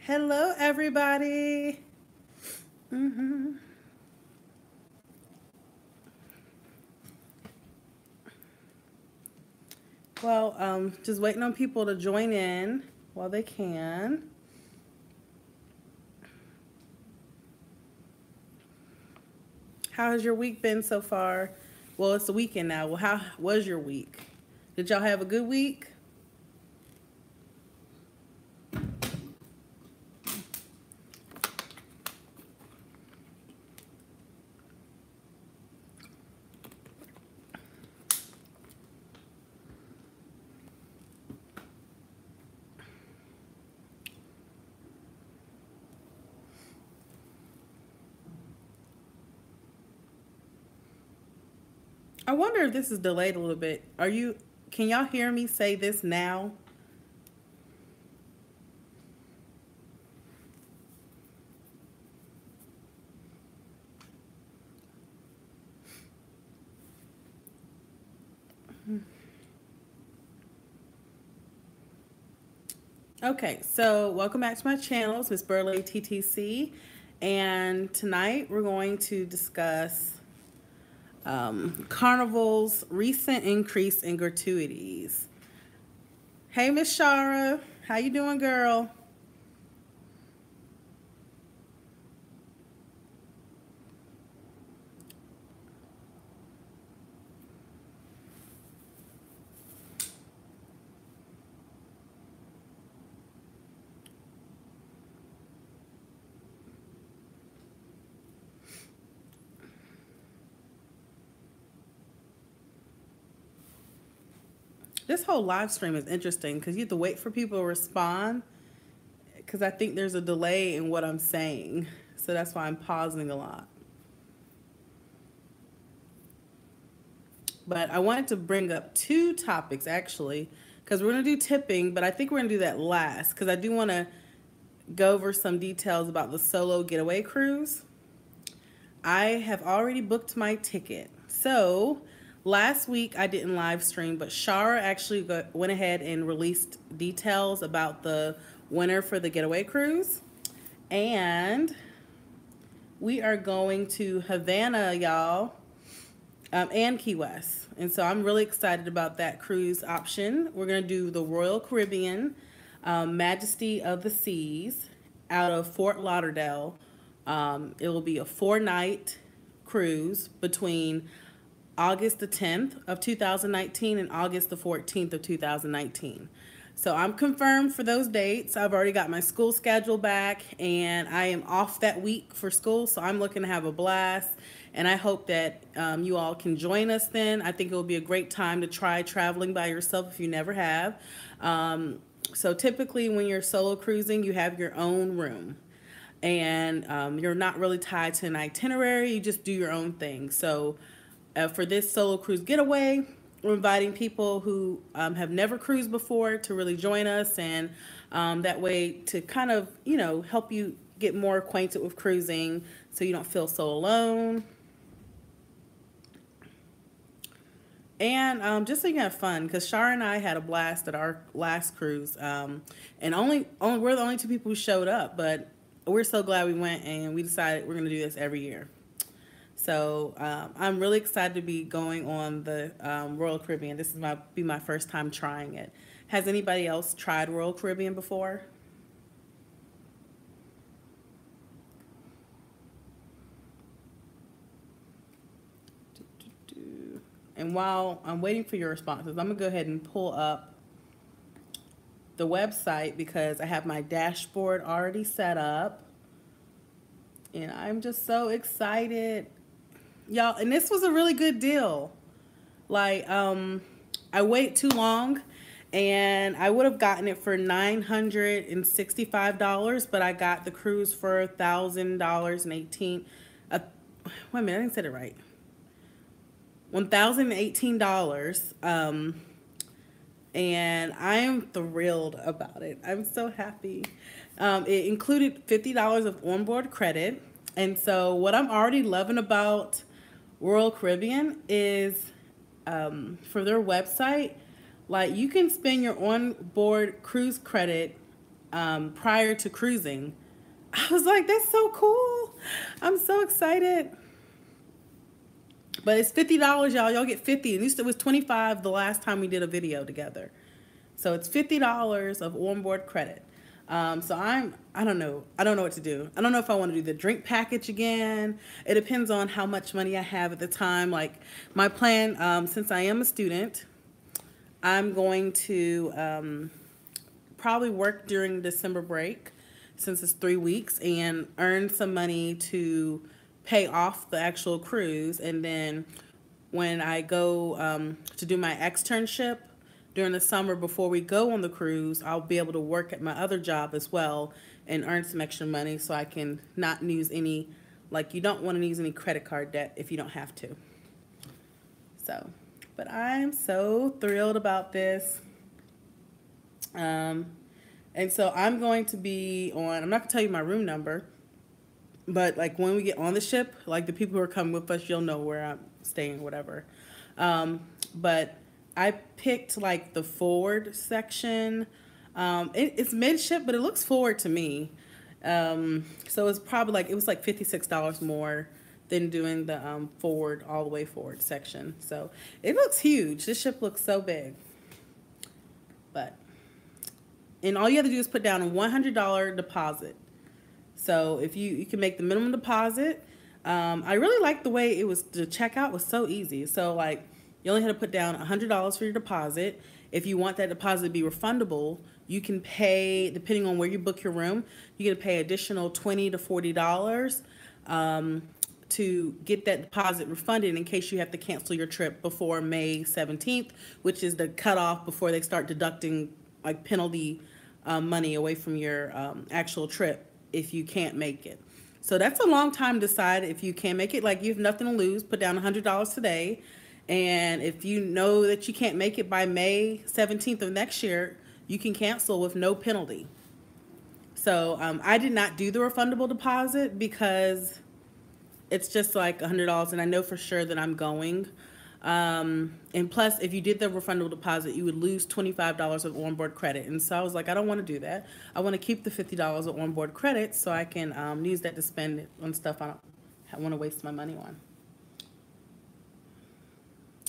Hello, everybody. hmm Well, just waiting on people to join in while they can. How has your week been so far? Well, it's the weekend now. Well, how was your week? Did y'all have a good week? I wonder if this is delayed a little bit. Can y'all hear me say this now? Okay, so welcome back to my channel. It's Miss Burley TTC. And tonight we're going to discuss Carnival's recent increase in gratuities. Hey, Miss Shara, how you doing, girl? This whole live stream is interesting because you have to wait for people to respond because I think there's a delay in what I'm saying. So that's why I'm pausing a lot. But I wanted to bring up two topics actually because we're going to do tipping, but I think we're going to do that last because I do want to go over some details about the Solo Getaway Cruise. I have already booked my ticket. So last week I didn't live stream, but Shara actually went ahead and released details about the winner for the Getaway Cruise. And we are going to Havana, y'all, and Key West. And so I'm really excited about that cruise option. We're going to do the Royal Caribbean Majesty of the Seas out of Fort Lauderdale. It will be a 4-night cruise between August the 10th of 2019 and August the 14th of 2019. So I'm confirmed for those dates. I've already got my school schedule back and I am off that week for school. So I'm looking to have a blast and I hope that you all can join us then. I think it will be a great time to try traveling by yourself if you never have. So typically when you're solo cruising, you have your own room. And you're not really tied to an itinerary. You just do your own thing. So for this solo cruise getaway, we're inviting people who have never cruised before to really join us, and that way to kind of, help you get more acquainted with cruising so you don't feel so alone. And just so you can have fun, because Shara and I had a blast at our last cruise, and only we're the only two people who showed up, but we're so glad we went, and we decided we're going to do this every year. So I'm really excited to be going on the Royal Caribbean. This is be my first time trying it. Has anybody else tried Royal Caribbean before? And while I'm waiting for your responses, I'm going to go ahead and pull up the website because I have my dashboard already set up. And I'm just so excited. Y'all, and this was a really good deal. Like, I waited too long and I would have gotten it for $965, but I got the cruise for $1,018. Wait a minute, I didn't say it right. $1,018. And I am thrilled about it. I'm so happy. It included $50 of onboard credit. And so what I'm already loving about Royal Caribbean is for their website, like you can spend your onboard cruise credit prior to cruising. I was like, that's so cool. I'm so excited. But it's $50, y'all. Y'all get 50. And it was 25 the last time we did a video together. So it's $50 of onboard credit. So I don't know. I don't know what to do. I don't know if I want to do the drink package again. It depends on how much money I have at the time. Like my plan, since I am a student, I'm going to probably work during December break, since it's 3 weeks, and earn some money to pay off the actual cruise. And then when I go to do my externship during the summer before we go on the cruise, I'll be able to work at my other job as well and earn some extra money so I can not use any, like you don't want to use any credit card debt if you don't have to. So, but I'm so thrilled about this. And so I'm going to be on, I'm not going to tell you my room number, but like when we get on the ship, like the people who are coming with us, you'll know where I'm staying, whatever. But I picked like the forward section. It's midship, but it looks forward to me. So it's probably like, it was like $56 more than doing the forward, all the way forward section. So it looks huge. This ship looks so big. But, and all you have to do is put down a $100 deposit. So if you can make the minimum deposit. I really like the way it was, the checkout was so easy. So like you only had to put down $100 for your deposit. If you want that deposit to be refundable, you can pay, depending on where you book your room, you can pay additional $20 to $40 to get that deposit refunded in case you have to cancel your trip before May 17th, which is the cutoff before they start deducting like penalty money away from your actual trip if you can't make it. So that's a long time to decide if you can't make it. Like you have nothing to lose, put down $100 today. And if you know that you can't make it by May 17th of next year, you can cancel with no penalty. So I did not do the refundable deposit because it's just like $100 and I know for sure that I'm going. And plus, if you did the refundable deposit, you would lose $25 of onboard credit. And so I was like, I don't want to do that. I want to keep the $50 of onboard credit so I can use that to spend it on stuff I don't want to waste my money on.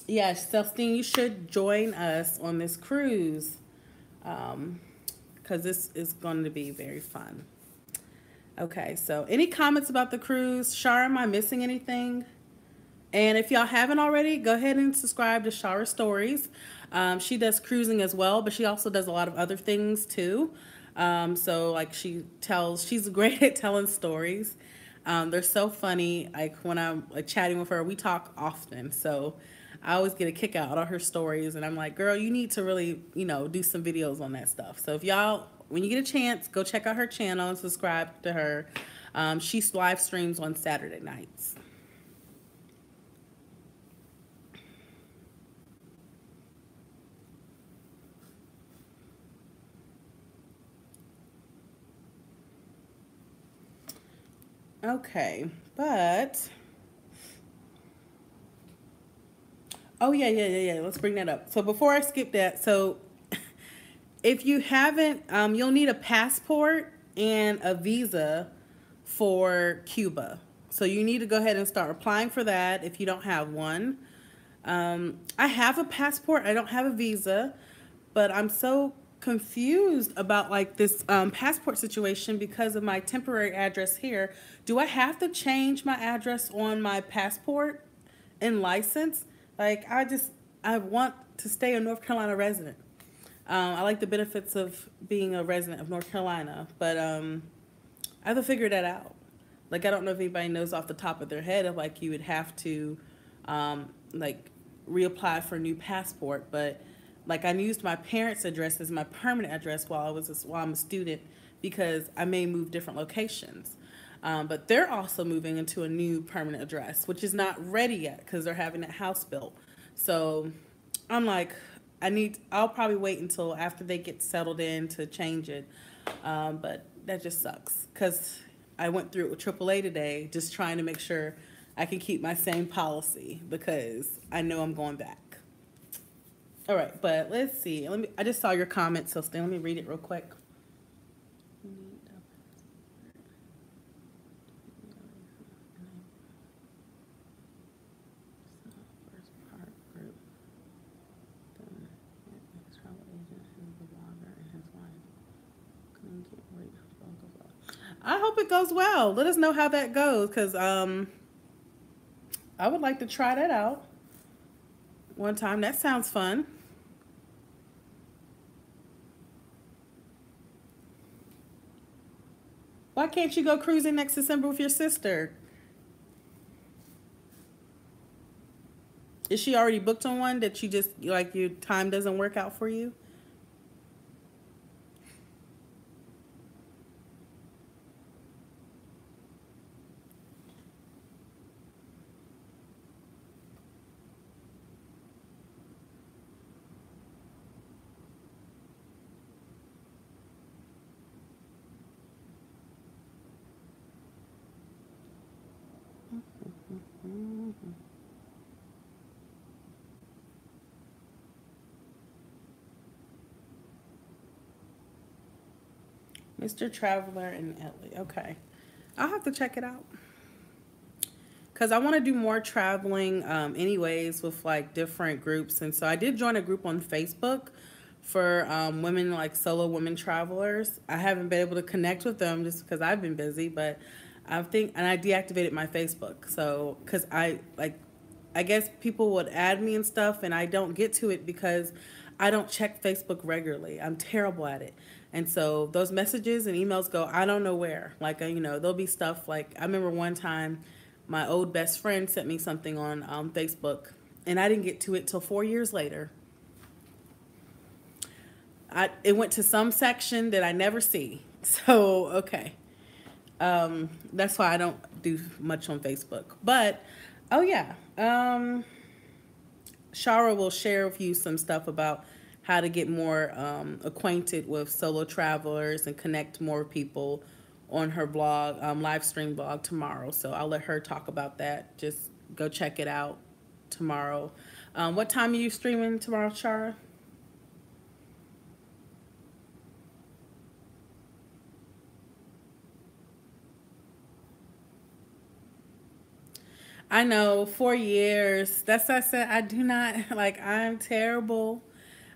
Yeah, Celestine, you should join us on this cruise because this is going to be very fun. Okay, so any comments about the cruise? Shara, am I missing anything? And if y'all haven't already, go ahead and subscribe to Shara Stories. She does cruising as well, but she also does a lot of other things too. So like she's great at telling stories. They're so funny. Like when I'm like chatting with her, we talk often. So I always get a kick out of her stories. And I'm like, girl, you need to really, do some videos on that stuff. So if y'all, when you get a chance, go check out her channel and subscribe to her. She live streams on Saturday nights. Okay, but oh yeah. Let's bring that up. So before I skip that, so if you haven't, you'll need a passport and a visa for Cuba. So you need to go ahead and start applying for that if you don't have one. I have a passport. I don't have a visa, but I'm so confused about like this passport situation because of my temporary address here. Do I have to change my address on my passport and license? Like I want to stay a North Carolina resident. I like the benefits of being a resident of North Carolina, but I have to figure that out. Like I don't know if anybody knows off the top of their head of like you would have to like reapply for a new passport, but like I used my parents' address as my permanent address while I'm a student because I may move different locations. But they're also moving into a new permanent address, which is not ready yet because they're having that house built. So I'm like, I'll probably wait until after they get settled in to change it. But that just sucks because I went through it with AAA today, just trying to make sure I can keep my same policy because I know I'm going back. All right, but let's see. I just saw your comment, so let me read it real quick. You need a first part group. Then his travel agent, who's the blogger, and his wife couldn't get reach for both. I hope it goes well. Let us know how that goes, because I would like to try that out one time. That sounds fun. Why can't you go cruising next December with your sister? Is she already booked on one that you just, like, your time doesn't work out for you? Mr. Traveler and Ellie. Okay. I'll have to check it out. Because I want to do more traveling anyways with like different groups. And so I did join a group on Facebook for women, like solo women travelers. I haven't been able to connect with them just because I've been busy, but I think, and I deactivated my Facebook. So, because I guess people would add me and stuff, and I don't get to it because I don't check Facebook regularly. I'm terrible at it. And so those messages and emails go, I don't know where. Like, there'll be stuff like, I remember one time my old best friend sent me something on Facebook, and I didn't get to it till 4 years later. It went to some section that I never see. So, okay. That's why I don't do much on Facebook. But, oh yeah. Shara will share with you some stuff about how to get more acquainted with solo travelers and connect more people on her blog, live stream blog tomorrow. So I'll let her talk about that. Just go check it out tomorrow. What time are you streaming tomorrow, Shara? I know, 4 years. That's what I said. I do not, like, I'm terrible.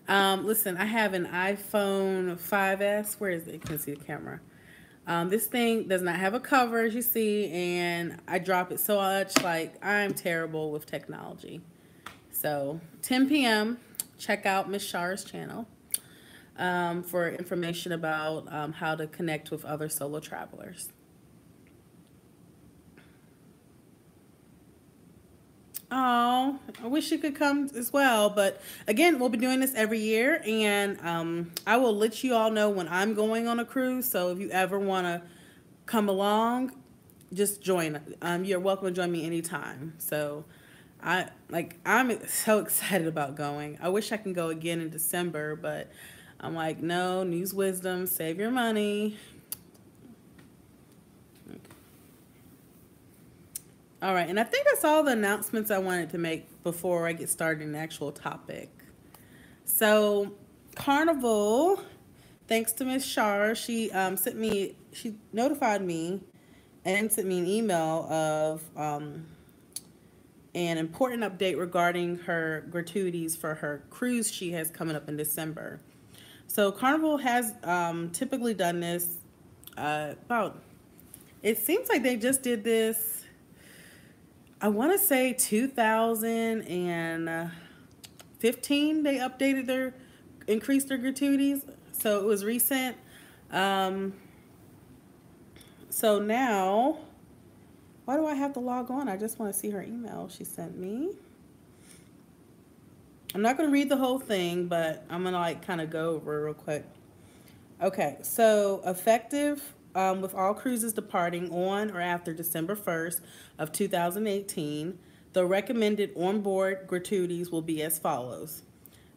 Listen, I have an iPhone 5S. Where is it? You can see the camera. This thing does not have a cover, as you see, and I drop it so much. Like, I'm terrible with technology. So, 10 p.m., check out Miss Shara's channel for information about how to connect with other solo travelers. Oh, I wish you could come as well. But again, we'll be doing this every year, and I will let you all know when I'm going on a cruise. So if you ever want to come along, just join. You're welcome to join me anytime. So I'm so excited about going. I wish I can go again in December, but I'm like, no, use wisdom, save your money. All right, and I think that's all the announcements I wanted to make before I get started in the actual topic. So, Carnival, thanks to Miss Shar, she she notified me and sent me an email of an important update regarding her gratuities for her cruise she has coming up in December. So, Carnival has typically done this it seems like they just did this, I want to say 2015, they increased their gratuities. So it was recent. So now, why do I have to log on? I just want to see her email she sent me. I'm not going to read the whole thing, but I'm going to like kind of go over it real quick. Okay, so effective with all cruises departing on or after December 1st of 2018, the recommended onboard gratuities will be as follows.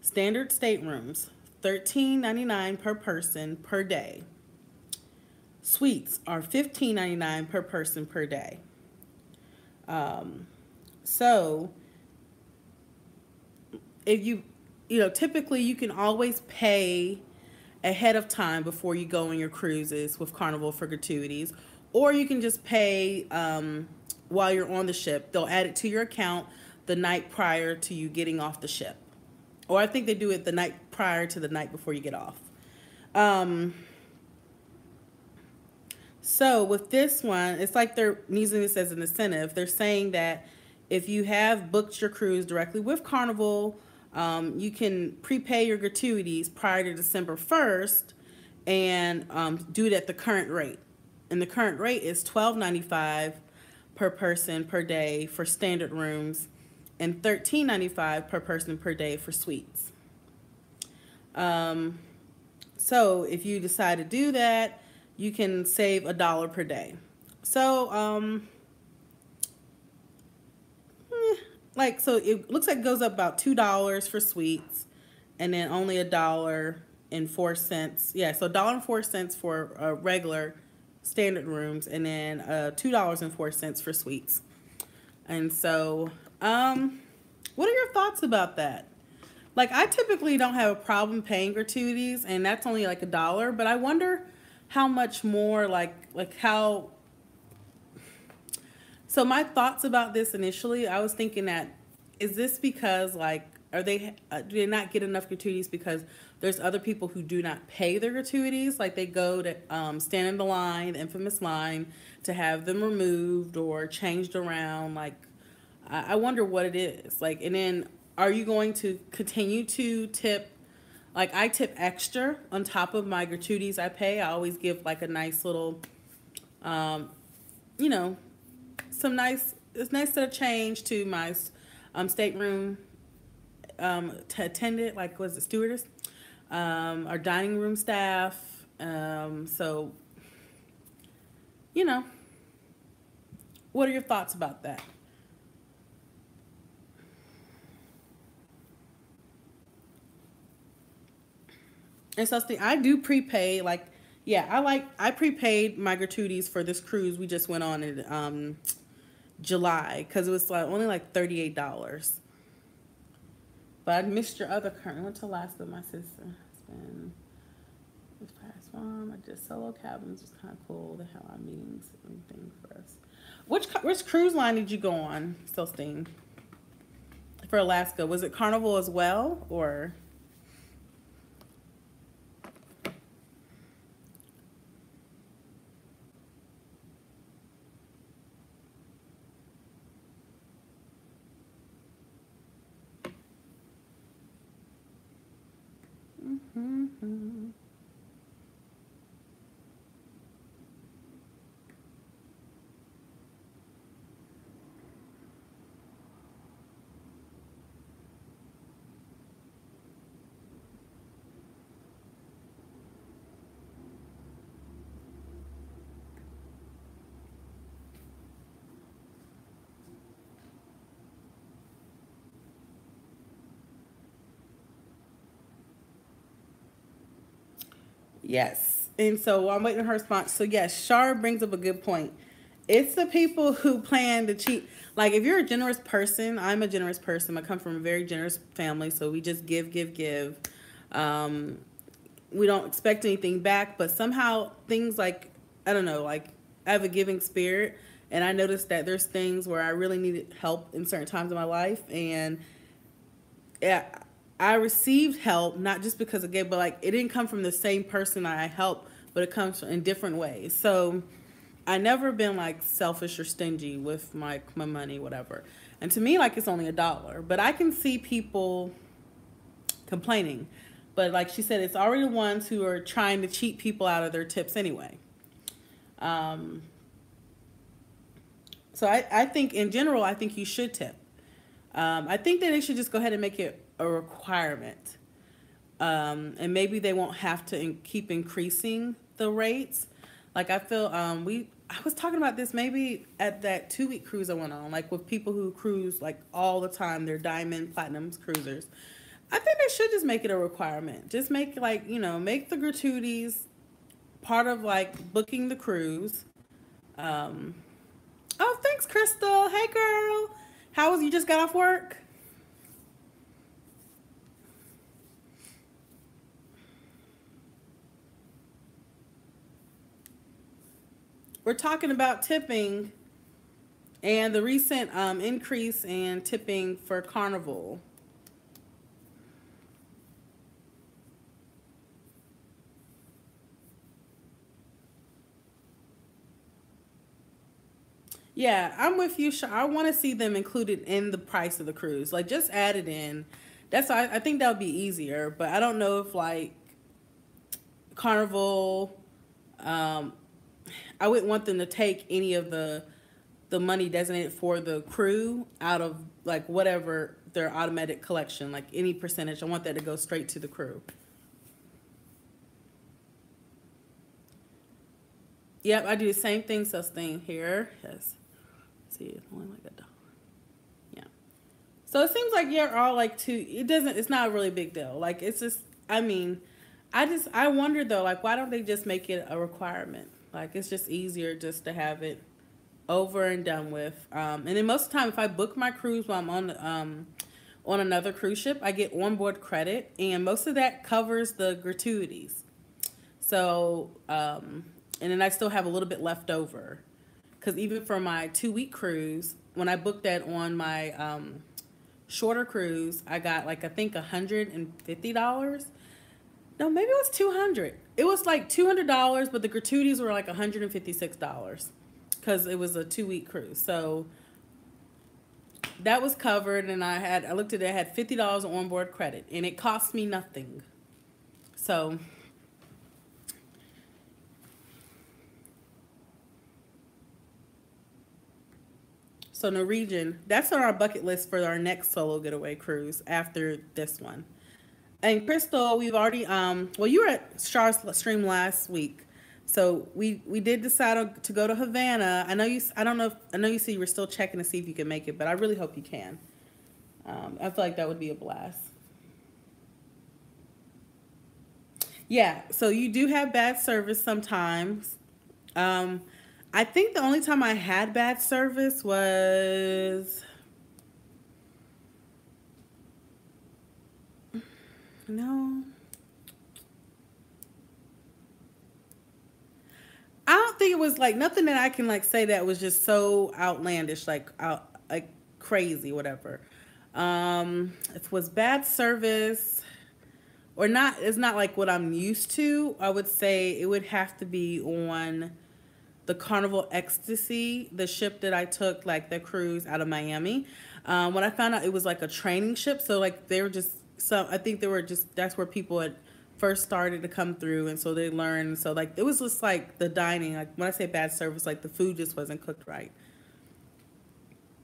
Standard staterooms, $13.99 per person per day. Suites are $15.99 per person per day. So if typically you can always pay ahead of time before you go on your cruises with Carnival for gratuities, or you can just pay while you're on the ship. They'll add it to your account the night prior to you getting off the ship, or I think they do it the night prior to the night before you get off. So with this one, it's like they're using this as an incentive. They're saying that if you have booked your cruise directly with Carnival, you can prepay your gratuities prior to December 1st and do it at the current rate. And the current rate is $12.95 per person per day for standard rooms and $13.95 per person per day for suites. So if you decide to do that, you can save $1 per day. So, so it looks like it goes up about $2 for suites, and then only $1.04. Yeah, so $1.04 for regular standard rooms, and then $2.04 for suites. And so, what are your thoughts about that? Like, I typically don't have a problem paying gratuities, and that's only like $1, but I wonder how much more, how. So my thoughts about this initially, I was thinking that, is this because, like, do they not get enough gratuities because there's other people who do not pay their gratuities? Like, they go to stand in the line, the infamous line, to have them removed or changed around. Like, I wonder what it is. Like, and then are you going to continue to tip? Like, I tip extra on top of my gratuities I pay. I always give like a nice little, you know, it's nice set of change to my stateroom attendant, like, was it stewardess, our dining room staff. So, you know, what are your thoughts about that? And so I do prepay, like, yeah, I prepaid my gratuities for this cruise we just went on in July, because it was like only like $38. But I missed your other current. I went to Alaska with my sister. It's been this past one. I did solo cabins. It was kind of cool. They had our meetings and things for us. Which cruise line did you go on, Celestine? For Alaska, was it Carnival as well, or? Mm-hmm. Yes. And so I'm waiting on her response. So yes, Shar brings up a good point. It's the people who plan to cheat. Like, if you're a generous person, I'm a generous person. I come from a very generous family, so we just give, give, give. We don't expect anything back, but somehow things like, I don't know, like, I have a giving spirit, and I noticed that there's things where I really needed help in certain times of my life, and yeah, I received help, not just because I gave, but like, it didn't come from the same person I helped, but it comes in different ways. So I never been like selfish or stingy with my money, whatever. And to me, like, it's only $1, but I can see people complaining. But like she said, it's already the ones who are trying to cheat people out of their tips anyway. So I think in general, I think you should tip. I think that they should just go ahead and make it a requirement. And maybe they won't have to keep increasing the rates. Like, I feel, I was talking about this maybe at that 2-week cruise I went on, like with people who cruise like all the time, they're diamond, platinum cruisers. I think they should just make it a requirement. Just make, like, you know, make the gratuities part of like booking the cruise. Oh, thanks, Crystal. Hey, girl. How was you? Just got off work? we're talking about tipping and the recent increase in tipping for Carnival. Yeah, I'm with you. I want to see them included in the price of the cruise. Like, just add it in. I think that would be easier. But I don't know if like Carnival, um, I wouldn't want them to take any of the money designated for the crew out of like whatever their automatic collection, like any percentage. I want that to go straight to the crew. Yep, I do the same thing. So staying here. Yes. See, it's only like $1. Yeah. So it seems like you're all like two. It doesn't. It's not a really big deal. Like it's just. I mean, I wonder though. Like why don't they just make it a requirement? Like it's just easier just to have it over and done with. And then most of the time, if I book my cruise while I'm on another cruise ship, I get onboard credit, and most of that covers the gratuities. So and then I still have a little bit left over. Because even for my 2-week cruise, when I booked that on my shorter cruise, I got like I think $150. No, maybe it was 200. It was like $200, but the gratuities were like $156 because it was a 2-week cruise. So that was covered, and I looked at it, I had $50 onboard credit, and it cost me nothing. So Norwegian, that's on our bucket list for our next solo getaway cruise after this one. And Crystal, we've already well, you were at Star's stream last week. So we did decide to go to Havana. I know you I don't know if, I know you said you were still checking to see if you can make it, but I really hope you can. I feel like that would be a blast. Yeah, so you do have bad service sometimes. Um, I think the only time I had bad service was no. I don't think it was like nothing that I can like say that was just so outlandish, like crazy, whatever. It was bad service or not. It's not like what I'm used to. I would say it would have to be on the Carnival Ecstasy, the ship that I took, like the cruise out of Miami. When I found out it was like a training ship, so like they were just some. I think they were just that's where people had first started to come through, and so they learned. So like it was just like the dining. Like when I say bad service, like the food just wasn't cooked right.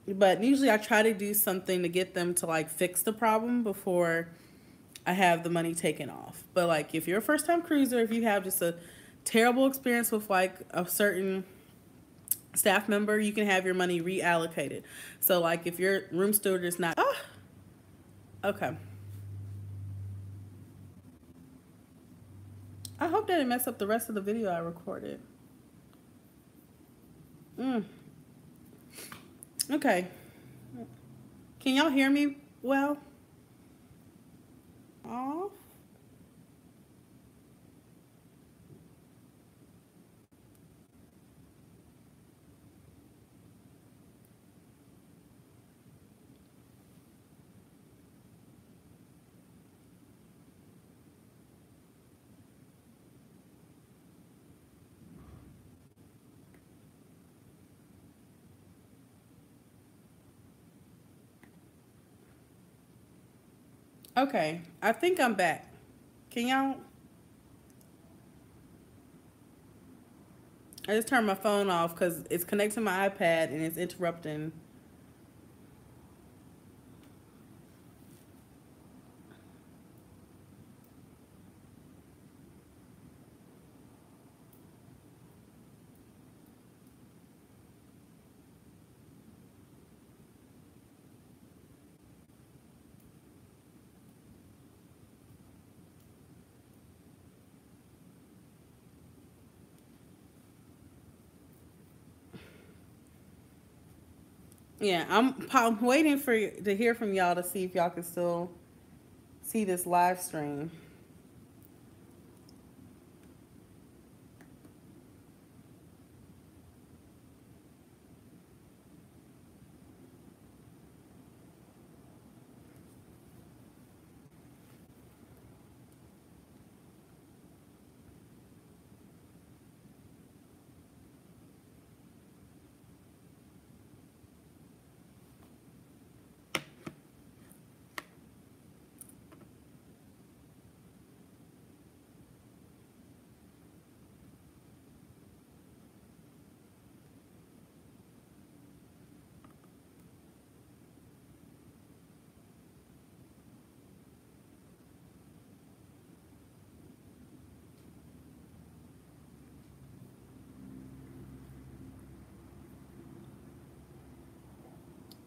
But usually I try to do something to get them to like fix the problem before I have the money taken off. But like if you're a first time cruiser, if you have just a terrible experience with like a certain staff member, you can have your money reallocated. So like if your room steward is not okay. I hope that didn't mess up the rest of the video I recorded. Okay. Can y'all hear me well? Oh. Okay. I think I'm back. Can y'all? I just turned my phone off because it's connected to my iPad and it's interrupting. Yeah, I'm waiting to hear from y'all to see if y'all can still see this live stream.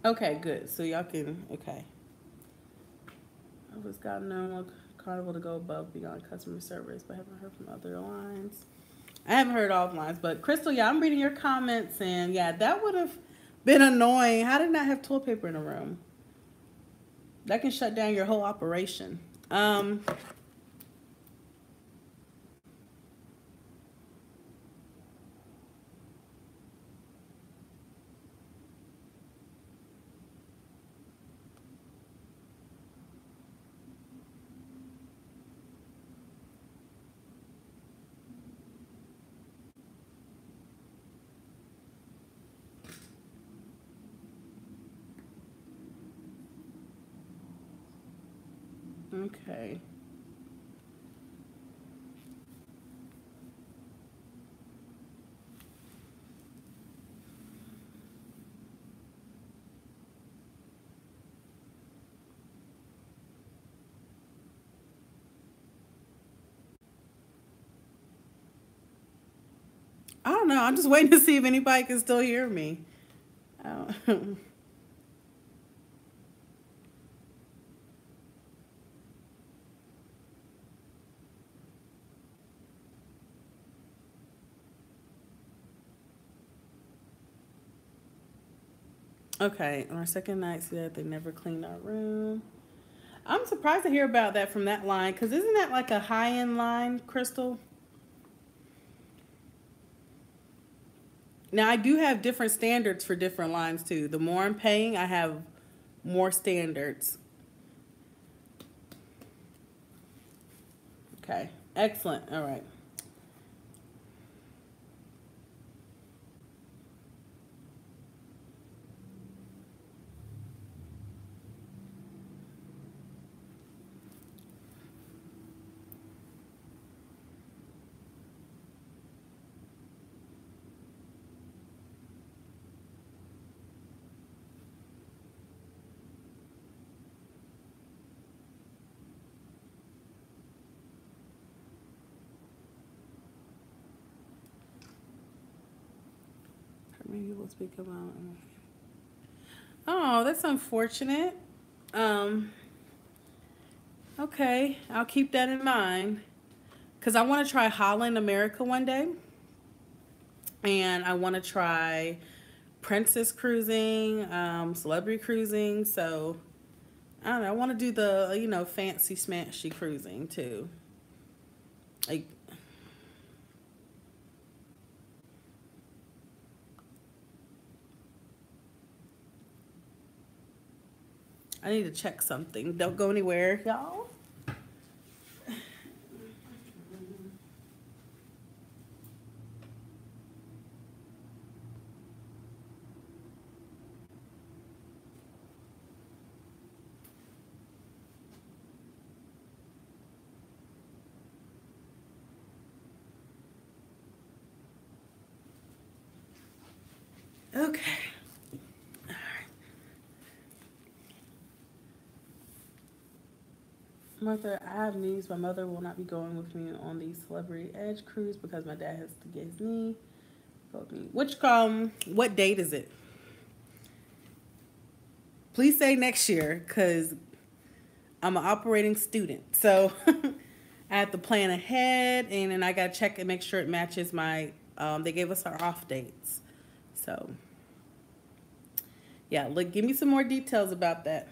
Okay, good. So y'all can, okay. I was got known Carnival to go above beyond customer service, but haven't heard from other lines. I haven't heard all the lines, but Crystal, yeah, I'm reading your comments, and yeah, that would have been annoying. How did not have toilet paper in a room? That can shut down your whole operation. Okay. I don't know. I'm just waiting to see if anybody can still hear me. Okay, on our second night, see that they never cleaned our room. I'm surprised to hear about that from that line, because isn't that like a high-end line, Crystal? Now, I do have different standards for different lines, too. The more I'm paying, I have more standards. Okay, excellent. All right. Maybe we'll speak about. Oh, that's unfortunate. Um, okay, I'll keep that in mind. Because I want to try Holland America one day. And I want to try princess cruising, celebrity cruising. So, I don't know. I want to do the, fancy smashy cruising too. Like, I need to check something. Don't go anywhere, y'all. Okay. Martha, I have news. My mother will not be going with me on the Celebrity Edge cruise because my dad has to get his knee. What date is it? Please say next year, because I'm an operating student. So I have to plan ahead, and then I got to check and make sure it matches my, they gave us our off dates. So, yeah, look, give me some more details about that.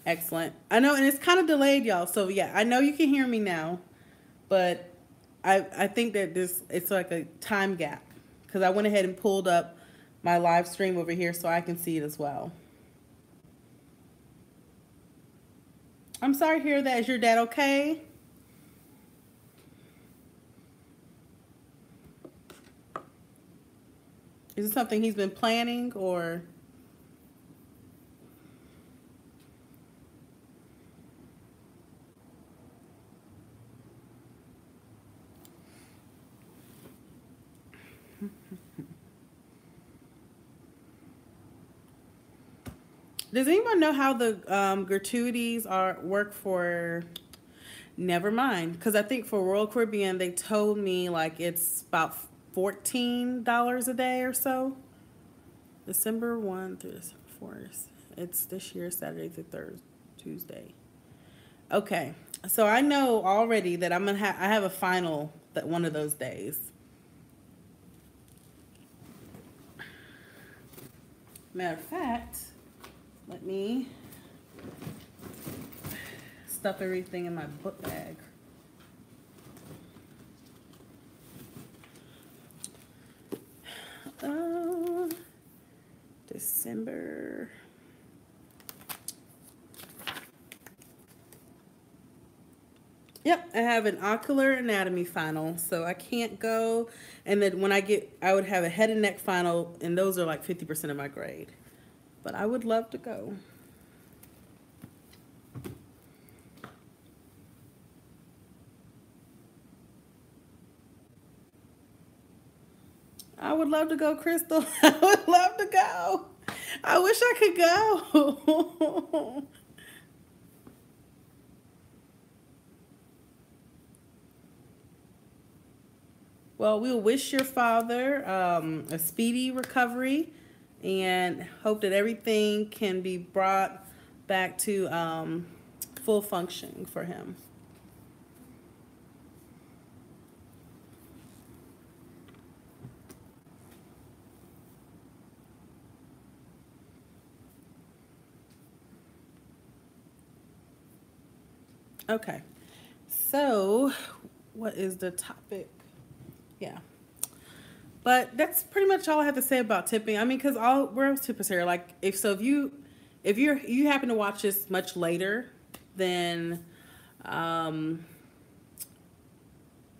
Excellent. I know, and it's kind of delayed, y'all. So, yeah, I know you can hear me now, but I think that it's like a time gap, because I went ahead and pulled up my live stream over here so I can see it as well. I'm sorry to hear that. Is your dad okay? Is it something he's been planning, or? Does anyone know how the gratuities work for? Never mind, because I think for Royal Caribbean they told me like it's about $14 a day or so. December 1 through 4th. It's this year, Saturday through Thursday, Tuesday. Okay, so I know already that I have a final that one of those days. Matter of fact, let me stuff everything in my book bag. December. Yep, I have an ocular anatomy final, so I can't go. And then when I would have a head and neck final, and those are like 50% of my grade. But I would love to go. I would love to go, Crystal. I would love to go. I wish I could go. Well, we'll wish your father a speedy recovery and hope that everything can be brought back to full function for him. Okay, so what is the topic? Yeah, but that's pretty much all I have to say about tipping. I mean, because we're tippers here. Like, if you happen to watch this much later, then it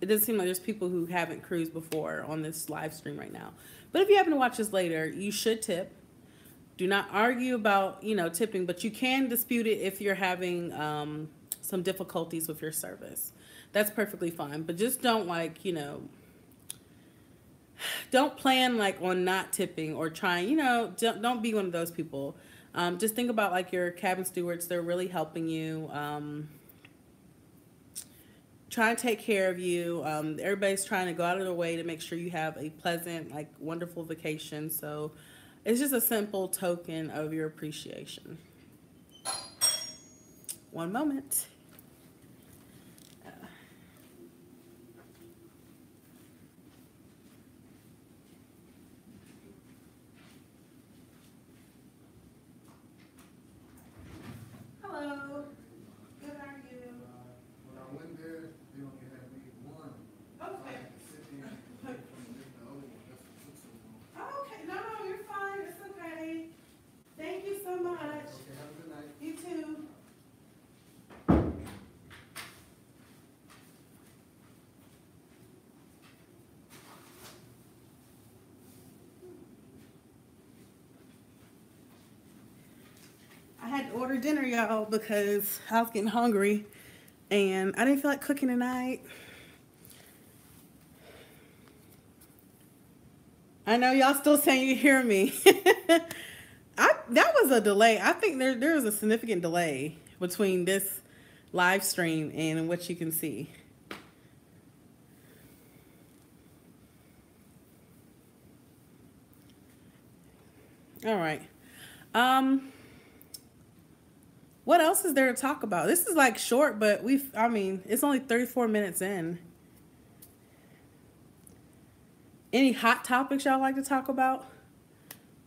doesn't seem like there's people who haven't cruised before on this live stream right now. But if you happen to watch this later, you should tip. Do not argue about tipping, but you can dispute it if you're having some difficulties with your service. That's perfectly fine, but just don't don't plan like on not tipping or trying, don't be one of those people. Just think about like your cabin stewards. They're really helping you, trying to take care of you. Everybody's trying to go out of their way to make sure you have a pleasant, like wonderful vacation. So it's just a simple token of your appreciation. One moment. I had to order dinner, y'all, because I was getting hungry and I didn't feel like cooking tonight. I know y'all still saying you hear me. That was a delay. I think there was a significant delay between this live stream and what you can see. All right. What else is there to talk about? This is like short, but it's only 34 minutes in. Any hot topics y'all like to talk about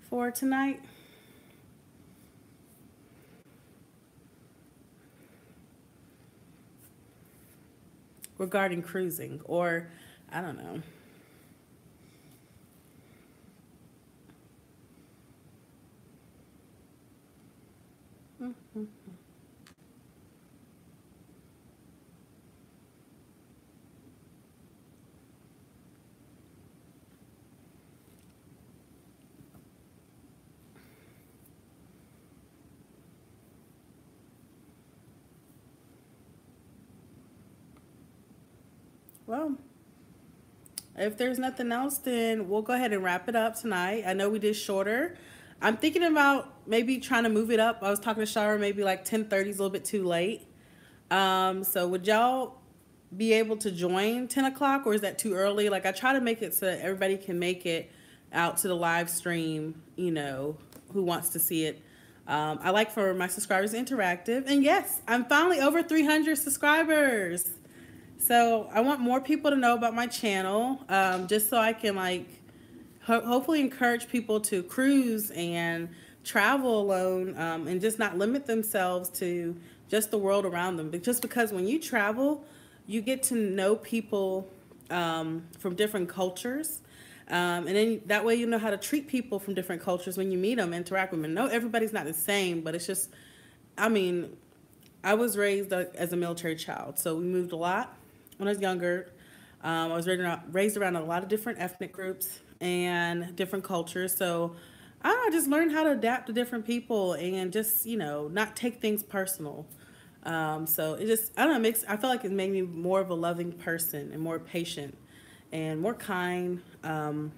for tonight? Regarding cruising, or I don't know. Well, if there's nothing else, then we'll go ahead and wrap it up tonight. I know we did shorter. I'm thinking about maybe trying to move it up. I was talking to Shara, maybe like 10:30 is a little bit too late. So would y'all be able to join 10 o'clock, or is that too early? Like, I try to make it so that everybody can make it out to the live stream, who wants to see it. I like for my subscribers interactive. And yes, I'm finally over 300 subscribers. So I want more people to know about my channel, just so I can like hopefully encourage people to cruise and travel alone, and just not limit themselves to just the world around them. But just because when you travel, you get to know people from different cultures. And then that way you know how to treat people from different cultures when you meet them, interact with them. No, everybody's not the same, but it's just, I mean, I was raised as a military child, so we moved a lot when I was younger. I was raised around a lot of different ethnic groups and different cultures, so I just learned how to adapt to different people and just, you know, not take things personal. So it just, I don't know, I feel like it made me more of a loving person and more patient and more kind, and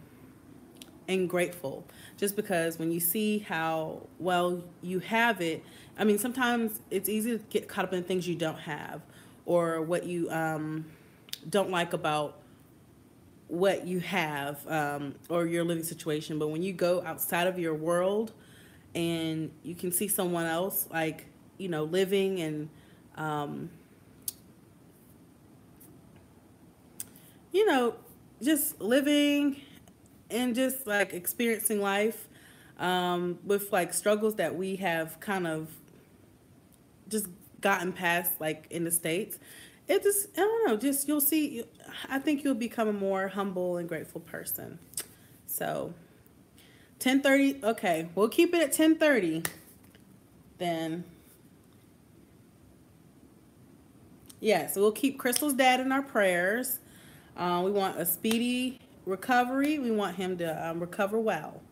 grateful, just because when you see how well you have it, I mean, sometimes it's easy to get caught up in things you don't have, or what you don't like about what you have, or your living situation. But when you go outside of your world and you can see someone else, like, you know, living and you know, just living and just like experiencing life, with like struggles that we have kind of just gotten past, like in the States. It just, I don't know, just you'll see, I think you'll become a more humble and grateful person. So 10:30, okay, we'll keep it at 10:30 then. Yeah, so we'll keep Crystal's dad in our prayers. We want a speedy recovery. We want him to recover well.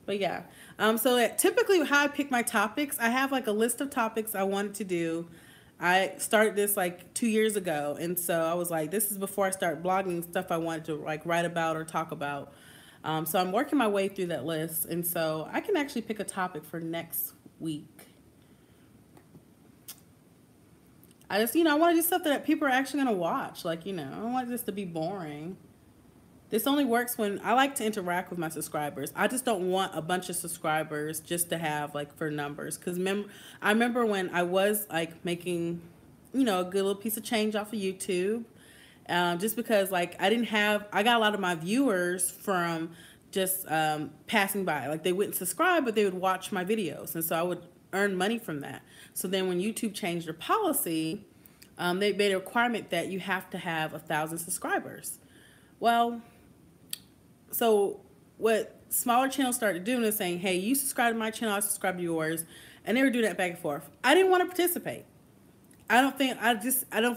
But yeah, so typically how I pick my topics, I have like a list of topics I wanted to do. I started this like 2 years ago, and so I was like, this is before I start blogging stuff I wanted to like write about or talk about. So I'm working my way through that list, and so I can actually pick a topic for next week. I just, you know, I want to do something that people are actually going to watch. Like, you know, I don't want this to be boring. This only works when I like to interact with my subscribers. I just don't want a bunch of subscribers just to have, like, for numbers. Because I remember when I was, like, making, you know, a good little piece of change off of YouTube. Just because, like, I got a lot of my viewers from just passing by. Like, they wouldn't subscribe, but they would watch my videos. And so I would earn money from that. So then when YouTube changed their policy, they made a requirement that you have to have 1,000 subscribers. Well, so what smaller channels started doing is saying, hey, you subscribe to my channel, I subscribe to yours. And they were doing that back and forth. I didn't want to participate. I don't feel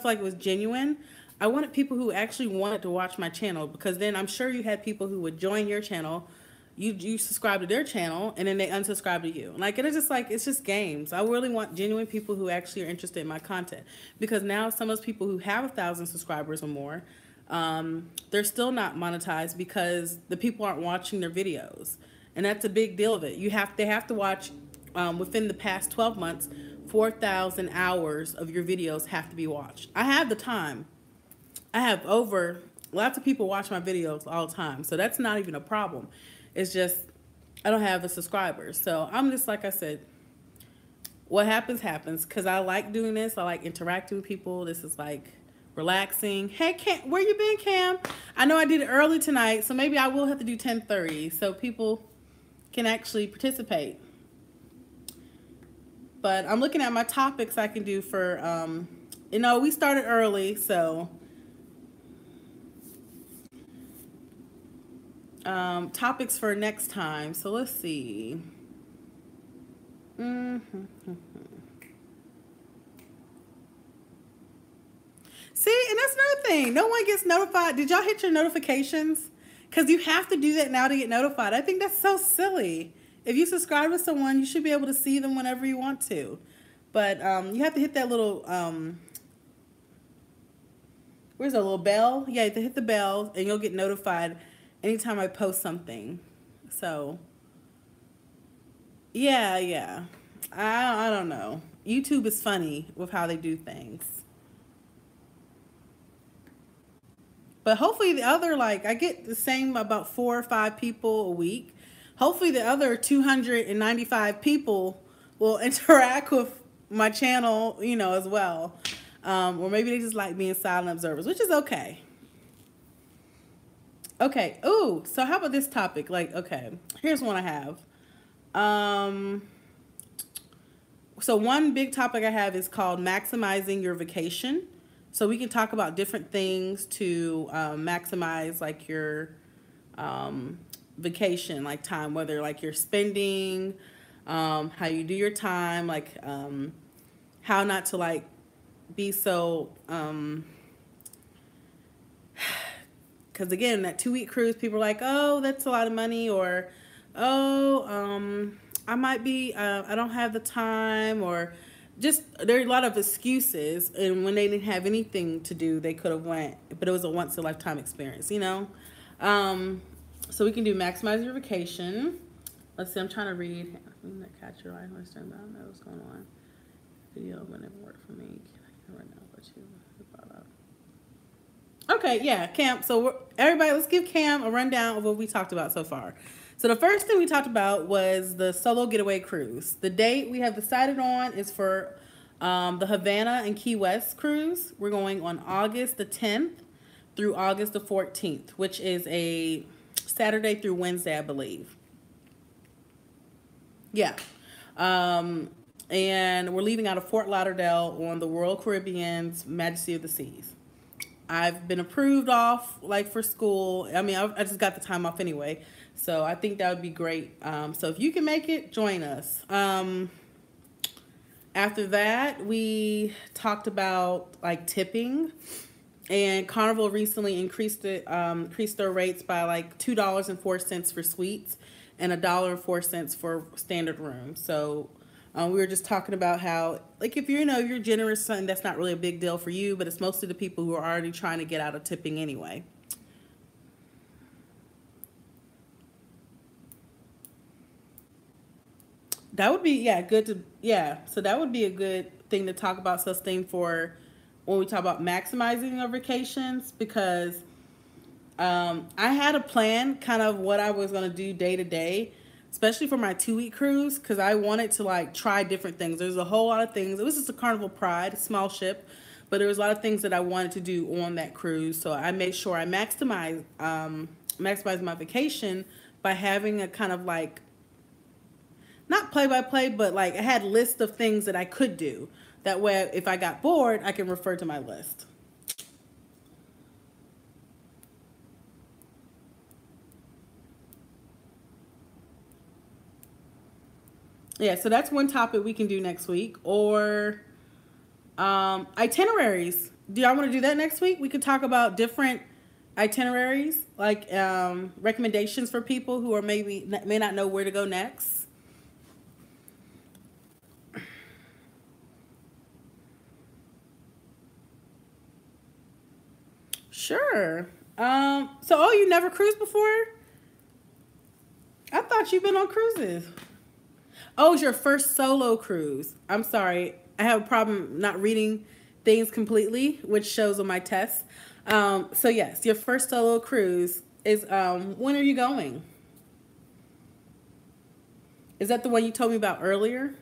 like it was genuine. I wanted people who actually wanted to watch my channel, because then I'm sure you had people who would join your channel, you subscribe to their channel, and then they unsubscribe to you. Like, it's just games. I really want genuine people who actually are interested in my content, because now some of those people who have 1,000 subscribers or more, they're still not monetized because the people aren't watching their videos, and that's a big deal of it. They have to watch, within the past 12 months, 4,000 hours of your videos have to be watched. I have the time. I have lots of people watch my videos all the time, so that's not even a problem. It's just I don't have the subscribers. So I'm just, like I said, what happens, happens, because I like doing this. I like interacting with people. This is like relaxing. Hey, Cam, where you been, Cam? I know I did it early tonight, so maybe I will have to do 10:30 so people can actually participate. But I'm looking at my topics I can do for, you know, we started early, so topics for next time. So let's see. See, and that's another thing. No one gets notified. Did y'all hit your notifications? Because you have to do that now to get notified. I think that's so silly. If you subscribe to someone, you should be able to see them whenever you want to. But you have to hit that little, where's the little bell? Yeah, you have to hit the bell, and you'll get notified anytime I post something. So, yeah. I don't know. YouTube is funny with how they do things. But hopefully the other, like, I get the same about 4 or 5 people a week. Hopefully the other 295 people will interact with my channel, you know, as well. Or maybe they just like being silent observers, which is okay. Okay. Ooh, so how about this topic? Like, okay, here's one I have. So one big topic I have is called maximizing your vacation. So we can talk about different things to maximize like your vacation, like time, whether like you're spending, how you do your time, like how not to like be so because again, that 2-week cruise, people are like, oh, that's a lot of money, or oh, I might be, I don't have the time, or just there are a lot of excuses. And when they didn't have anything to do, they could have went, but it was a once in a lifetime experience, you know. So we can do maximize your vacation. Let's see, I'm trying to read. I'm gonna catch your eye. I don't know what's going on. Video would never work for me. I can't know what you brought up. Okay, yeah, Cam. So everybody, let's give Cam a rundown of what we talked about so far. So the first thing we talked about was the Solo Getaway Cruise. The date we have decided on is for the Havana and Key West cruise. We're going on August the 10th through August the 14th, which is a Saturday through Wednesday, I believe. Yeah. And we're leaving out of Fort Lauderdale on the Royal Caribbean's Majesty of the Seas. I've been approved off, like, for school. I mean, I just got the time off anyway. So I think that would be great. So if you can make it, join us. After that, we talked about, like, tipping. And Carnival recently increased their rates by, like, $2.04 for suites and $1.04 for standard rooms. So we were just talking about how, like, if you're generous, something that's not really a big deal for you, but it's mostly the people who are already trying to get out of tipping anyway. That would be, yeah, good to, yeah. So that would be a good thing to talk about, sustain for when we talk about maximizing our vacations, because I had a plan, kind of what I was going to do day to day, especially for my 2-week cruise, because I wanted to like try different things. There's a whole lot of things. It was just a Carnival Pride, a small ship, but there was a lot of things that I wanted to do on that cruise. So I made sure I maximize my vacation by having a kind of like, not play by play, but like I had a list of things that I could do. That way, if I got bored, I can refer to my list. Yeah, so that's one topic we can do next week. Or itineraries. Do y'all want to do that next week? We could talk about different itineraries, like recommendations for people who are may not know where to go next. Sure. So you never cruised before? I thought you've been on cruises. Oh, it's your first solo cruise. I'm sorry. I have a problem not reading things completely, which shows on my test. So yes, your first solo cruise is, when are you going? Is that the one you told me about earlier?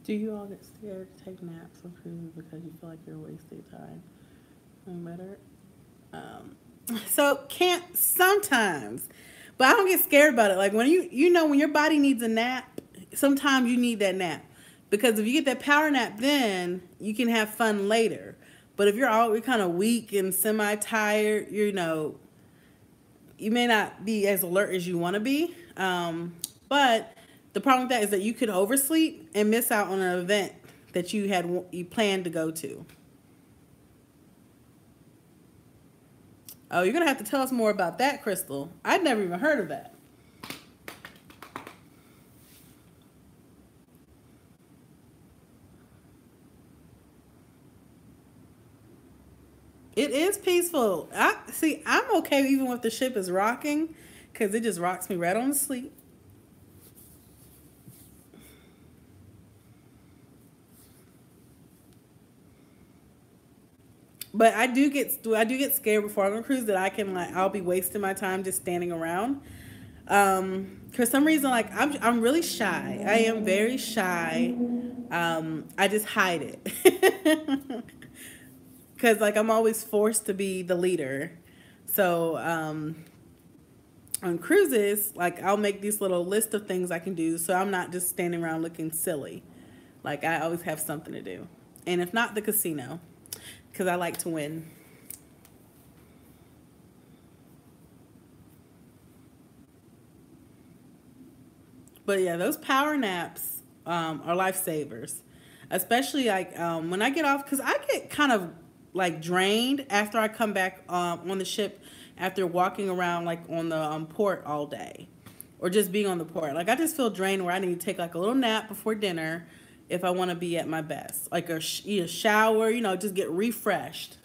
Do you all get scared to take naps on cruises because you feel like you're wasting time? Better. So can't sometimes, but I don't get scared about it. Like when when your body needs a nap, sometimes you need that nap because if you get that power nap, then you can have fun later. But if you're kind of weak and semi tired, you may not be as alert as you want to be. But the problem with that is that you could oversleep and miss out on an event that you planned to go to. Oh, you're going to have to tell us more about that, Crystal. I'd never even heard of that. It is peaceful. I'm okay even if the ship is rocking because it just rocks me right on to sleep. But I do get scared before I go on a cruise that I'll be wasting my time just standing around. For some reason, like I'm really shy. I am very shy. I just hide it because like I'm always forced to be the leader. So on cruises, like I'll make this little list of things I can do, so I'm not just standing around looking silly. Like I always have something to do, and if not, the casino, because I like to win. But yeah, those power naps are lifesavers, especially like when I get off, because I get kind of like drained after I come back on the ship after walking around like on the port all day, or just being on the port. Like I just feel drained where I need to take like a little nap before dinner if I want to be at my best, like eat a shower, just get refreshed.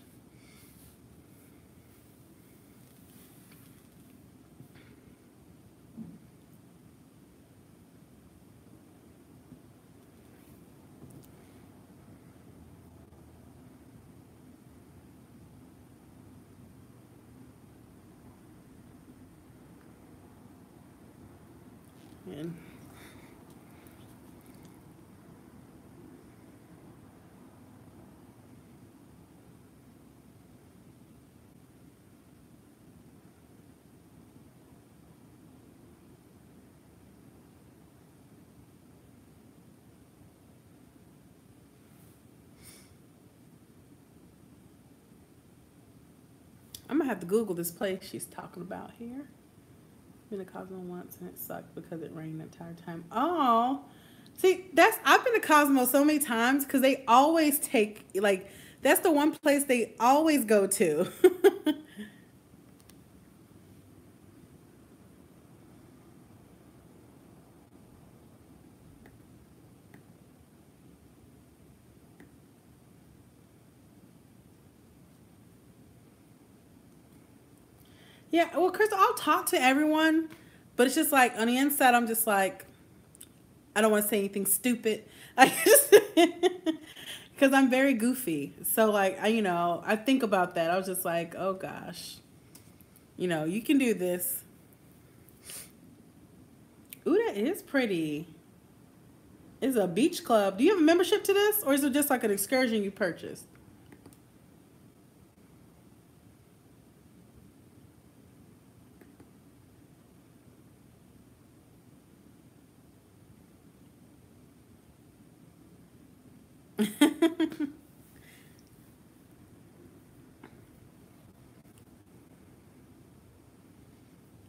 And I'm gonna have to Google this place she's talking about here. Been to Cosmo once and it sucked because it rained the entire time. Oh, see, I've been to Cosmo so many times because they always take like that's the one place they always go to. Yeah, well, Crystal, I'll talk to everyone, but it's just like on the inside, I'm just like I don't want to say anything stupid. I just because I'm very goofy. So like I think about that. I was just like, oh gosh, you can do this. Ooh, that is pretty. It's a beach club. Do you have a membership to this, or is it just like an excursion you purchased?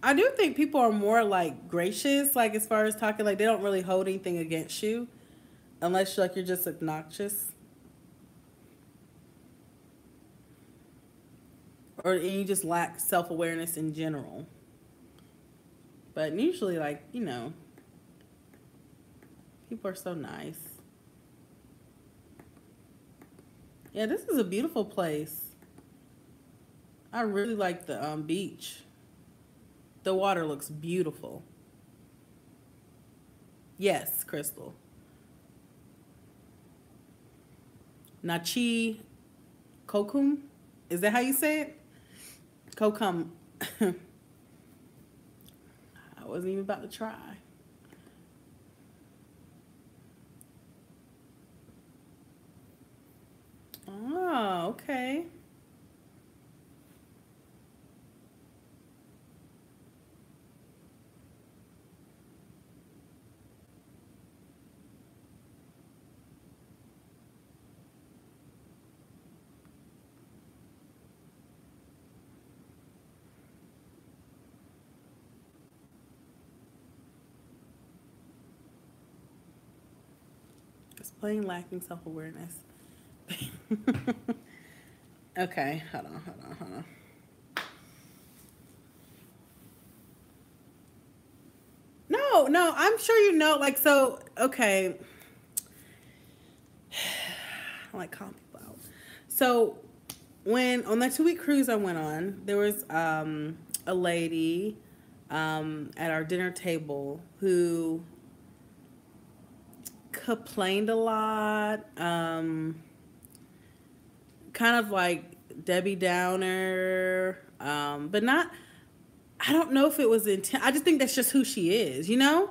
I do think people are more like gracious, like as far as talking, like they don't really hold anything against you, unless like you're just obnoxious or you just lack self awareness in general. But usually, like people are so nice. Yeah, this is a beautiful place. I really like the beach. The water looks beautiful. Yes, Crystal. Nachi Kokum. Is that how you say it? Kokum. I wasn't even about to try. Oh, okay. Just plain lacking self-awareness. Okay, hold on. No, I'm sure you know, like, so, okay. I like calling people out. So, when, on that 2-week cruise I went on, there was a lady at our dinner table who complained a lot, kind of like Debbie Downer, but not, I don't know if it was intent. I just think that's just who she is, you know?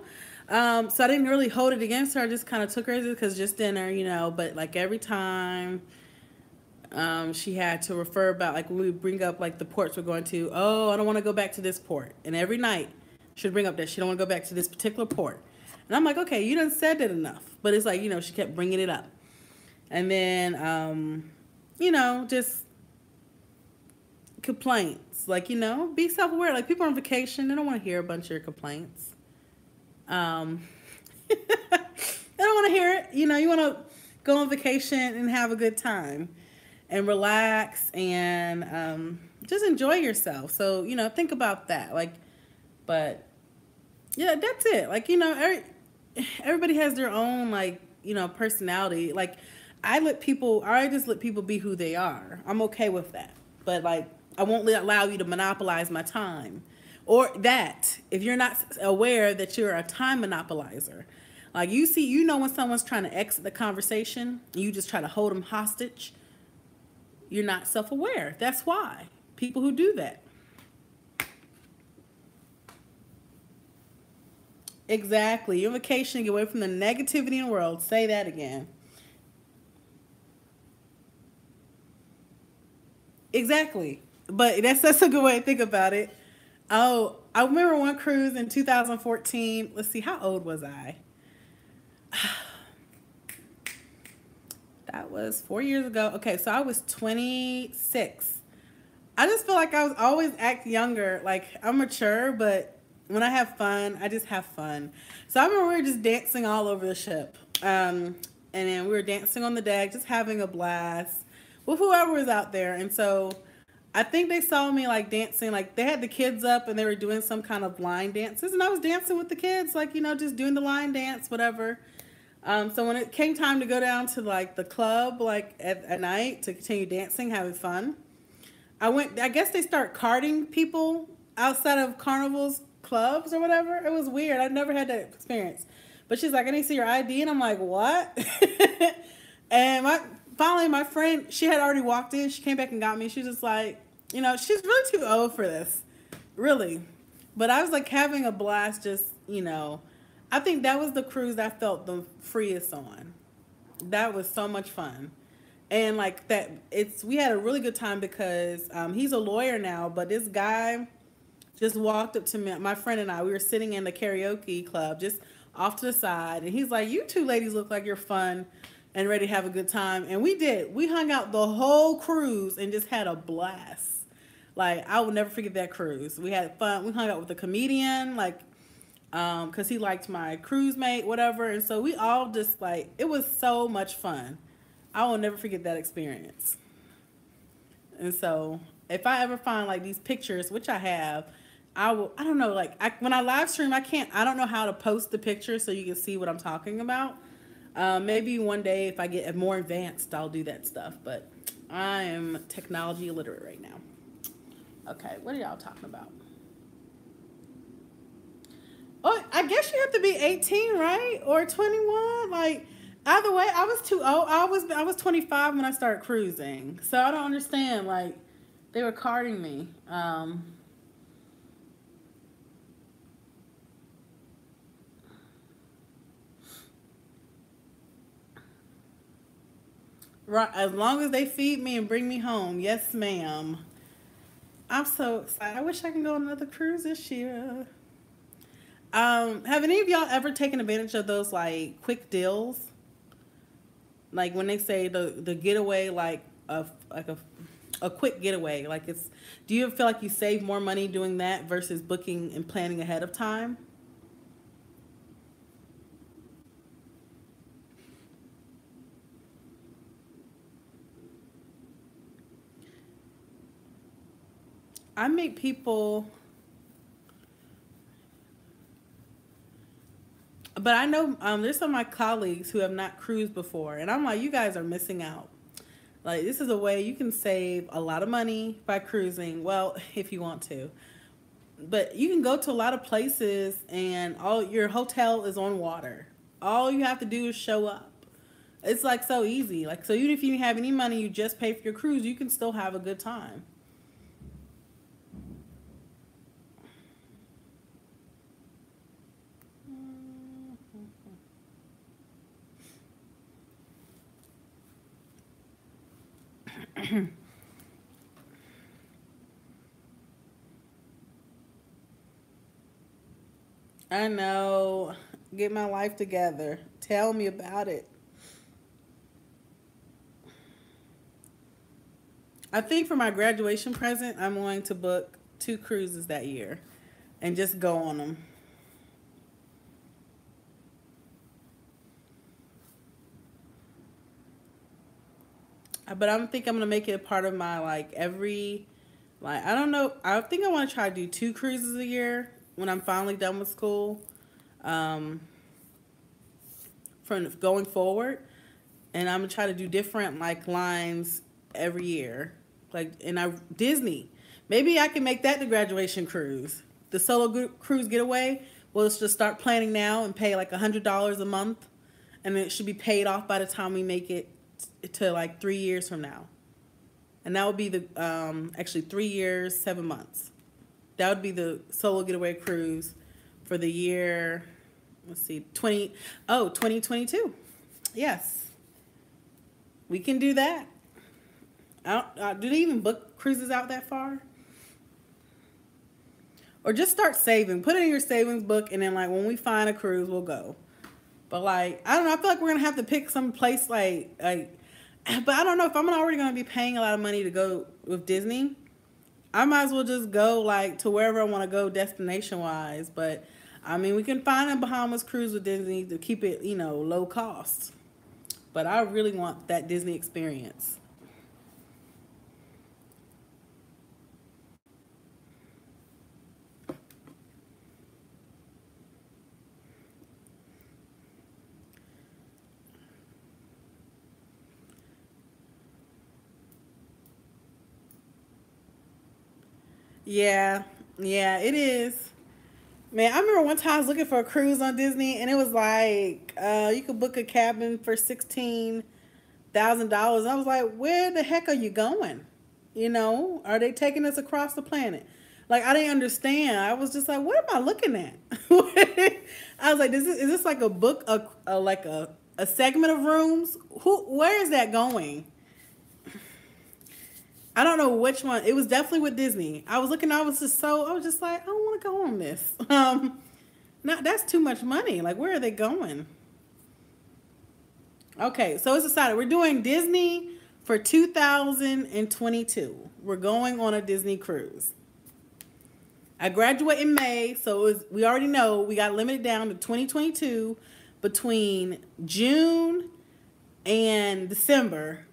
So I didn't really hold it against her. I just kind of took her as it because just dinner, you know, but like every time she had to refer about, like when we bring up like the ports we're going to, oh, I don't want to go back to this port. And every night she'd bring up that she don't want to go back to this particular port. And I'm like, okay, you done said it enough. But it's like, you know, she kept bringing it up. And then, you know, just complaints. Like, you know, be self-aware. Like, people on vacation, they don't want to hear a bunch of your complaints. They don't want to hear it. You know, you want to go on vacation and have a good time and relax and just enjoy yourself. So, you know, think about that. Like, but, yeah, that's it. Like, you know, everybody has their own, like, you know, personality. Like, I just let people be who they are. I'm okay with that. But, like, I won't allow you to monopolize my time. Or that, if you're not aware that you're a time monopolizer. Like, you know when someone's trying to exit the conversation, and you just try to hold them hostage, you're not self-aware. That's why. People who do that. Exactly. You're on vacation, get away from the negativity in the world. Say that again. Exactly. But that's a good way to think about it. Oh, I remember one cruise in 2014. Let's see, how old was I? That was 4 years ago. Okay, so I was 26. I just feel like I was always act younger. Like, I'm mature, but when I have fun, I just have fun. So I remember we were just dancing all over the ship. And then we were dancing on the deck, just having a blast with whoever was out there. And so I think they saw me like dancing, like they had the kids up and they were doing some kind of line dances. And I was dancing with the kids, like, you know, just doing the line dance, whatever. So when it came time to go down to like the club, like at night to continue dancing, having fun, I guess they start carding people outside of Carnival's clubs or whatever. It was weird. I'd never had that experience. But she's like, I need to see your ID. And I'm like, what? And finally my friend, she had already walked in. She came back and got me. She was just like, you know, she's really too old for this. Really. But I was like having a blast just, you know. I think that was the cruise I felt the freest on. That was so much fun. And like that, we had a really good time because he's a lawyer now, but this guy just walked up to me, my friend and I, we were sitting in the karaoke club just off to the side. And he's like, you two ladies look like you're fun and ready to have a good time. And we did. We hung out the whole cruise and just had a blast. Like, I will never forget that cruise. We had fun. We hung out with a comedian, like, because he liked my cruise mate, whatever. And so we all just, like, it was so much fun. I will never forget that experience. And so if I ever find, like, these pictures, which I have, I don't know, like, when I live stream, I don't know how to post the picture so you can see what I'm talking about. Maybe one day if I get more advanced, I'll do that stuff. But I am technology illiterate right now. Okay, what are y'all talking about? Oh, I guess you have to be 18, right? Or 21. Like, either way, I was too old. I was 25 when I started cruising. So I don't understand. Like, they were carding me. Right, as long as they feed me and bring me home. Yes, ma'am. I'm so excited. I wish I can go on another cruise this year. Have any of y'all ever taken advantage of those like quick deals? Like when they say the getaway, like a quick getaway. Like do you feel like you save more money doing that versus booking and planning ahead of time? I make people, but I know there's some of my colleagues who have not cruised before, and I'm like, you guys are missing out. Like, this is a way you can save a lot of money by cruising. Well, if you want to, but you can go to a lot of places, and all your hotel is on water. All you have to do is show up. It's like so easy. Like, so even if you didn't have any money, you just pay for your cruise, you can still have a good time. I know. Get my life together. Tell me about it. I think for my graduation present, I'm going to book 2 cruises that year and just go on them. But I think I'm gonna make it a part of my like every, like, I don't know. I think I want to try to do 2 cruises a year when I'm finally done with school, um, from going forward, and I'm gonna try to do different like lines every year, like, and I Disney. Maybe I can make that the graduation cruise, the cruise getaway. Well, let's just start planning now and pay like $100 a month, and it should be paid off by the time we make it to like 3 years from now. And that would be the actually 3 years, 7 months. That would be the solo getaway cruise for the year. Let's see, 2022. Yes, we can do that. Do they even book cruises out that far? Or just start saving. Put it in your savings book, and then like when we find a cruise, we'll go. But like, I don't know. I feel like we're gonna have to pick some place like. But I don't know if I'm already gonna be paying a lot of money to go with Disney. I might as well just go like to wherever I want to go destination wise. But I mean, we can find a Bahamas cruise with Disney to keep it, low cost. But I really want that Disney experience. Yeah, yeah, it is. Man, I remember one time I was looking for a cruise on Disney, and it was like you could book a cabin for $16,000. I was like, where the heck are you going? Are they taking us across the planet? Like, I didn't understand. I was just like, what am I looking at? I was like, is this like a book, a segment of rooms? Where is that going? I don't know which one. It was definitely with Disney. I was looking. I was just like, I don't want to go on this. Not that's too much money. Like, where are they going? Okay, so it's decided we're doing Disney for 2022. We're going on a Disney cruise. I graduate in May, so we already know we got limited down to 2022 between June and December.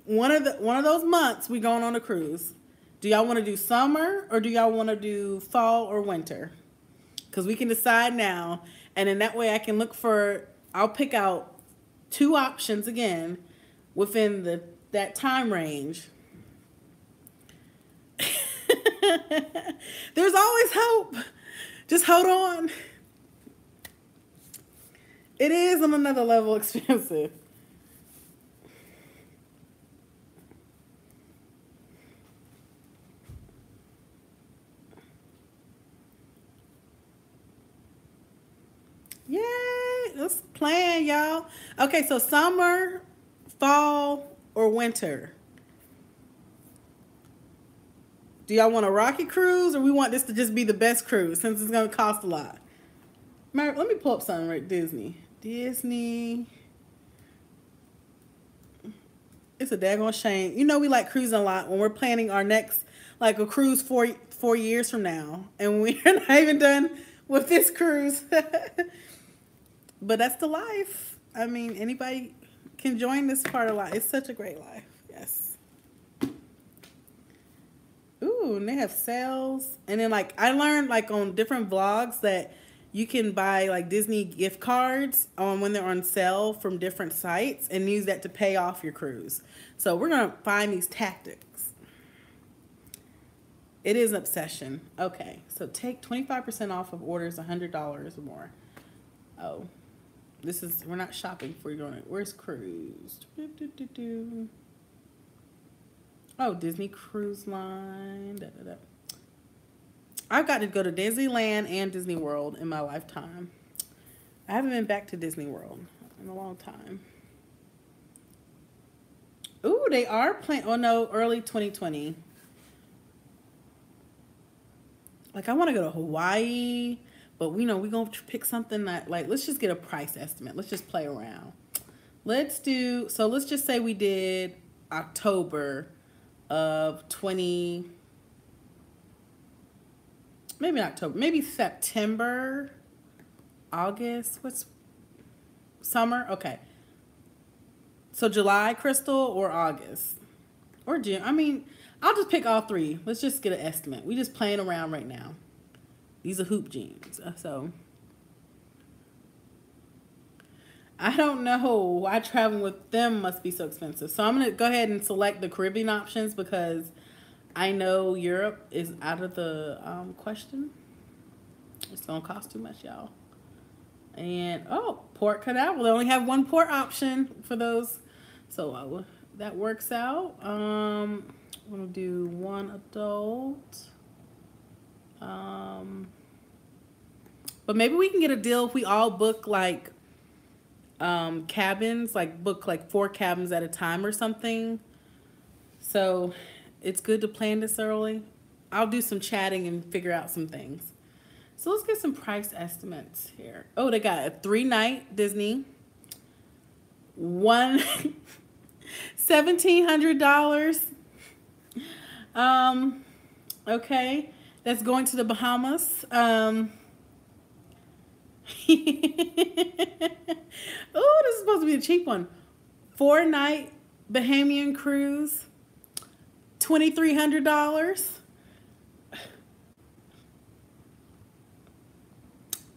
One of those months we going on a cruise. Do y'all want to do summer or do y'all want to do fall or winter? Because we can decide now, and in that way I'll pick out 2 options again within that time range. There's always hope. Just hold on. It is on another level expensive. Yay! Let's plan, y'all. Okay, so summer, fall, or winter? Do y'all want a rocket cruise, or we want this to just be the best cruise since it's going to cost a lot? Let me pull up something right. Disney. It's a daggone shame. We like cruising a lot when we're planning our next, like, a cruise 4 years from now. And we're not even done with this cruise. But that's the life. I mean, anybody can join this part of life. It's such a great life. Yes. Ooh. Ooh, and they have sales. And then like I learned like on different vlogs that you can buy like Disney gift cards on when they're on sale from different sites and use that to pay off your cruise. So we're gonna find these tactics. It is an obsession. Okay, so take 25% off of orders $100 or more. Oh, this is, we're not shopping for you going. Where's cruise? Oh, Disney Cruise Line. Da, da, da. I've got to go to Disneyland and Disney World in my lifetime. I haven't been back to Disney World in a long time. Ooh, they are playing. Oh no, early 2020. Like I want to go to Hawaii, but we know we're going to pick something that like, let's just get a price estimate. Let's just play around. Let's just say we did October of 20, maybe October, maybe September, August, what's summer? Okay. So July, Crystal, or August? Or June. I mean, I'll just pick all three. Let's just get an estimate. We just playing around right now. These are hoop jeans. So I don't know why traveling with them must be so expensive. So I'm going to go ahead and select the Caribbean options because I know Europe is out of the question. It's going to cost too much, y'all. And, oh, port cut out. Well, they only have one port option for those. So that works out. I'm going to do one adult. But maybe we can get a deal if we all book, like, cabins, like book like 4 cabins at a time or something. So it's good to plan this early. I'll do some chatting and figure out some things. So let's get some price estimates here. Oh, they got a 3-night Disney. $1,700. Okay. That's going to the Bahamas. Oh, this is supposed to be a cheap one. 4-night Bahamian cruise, $2,300.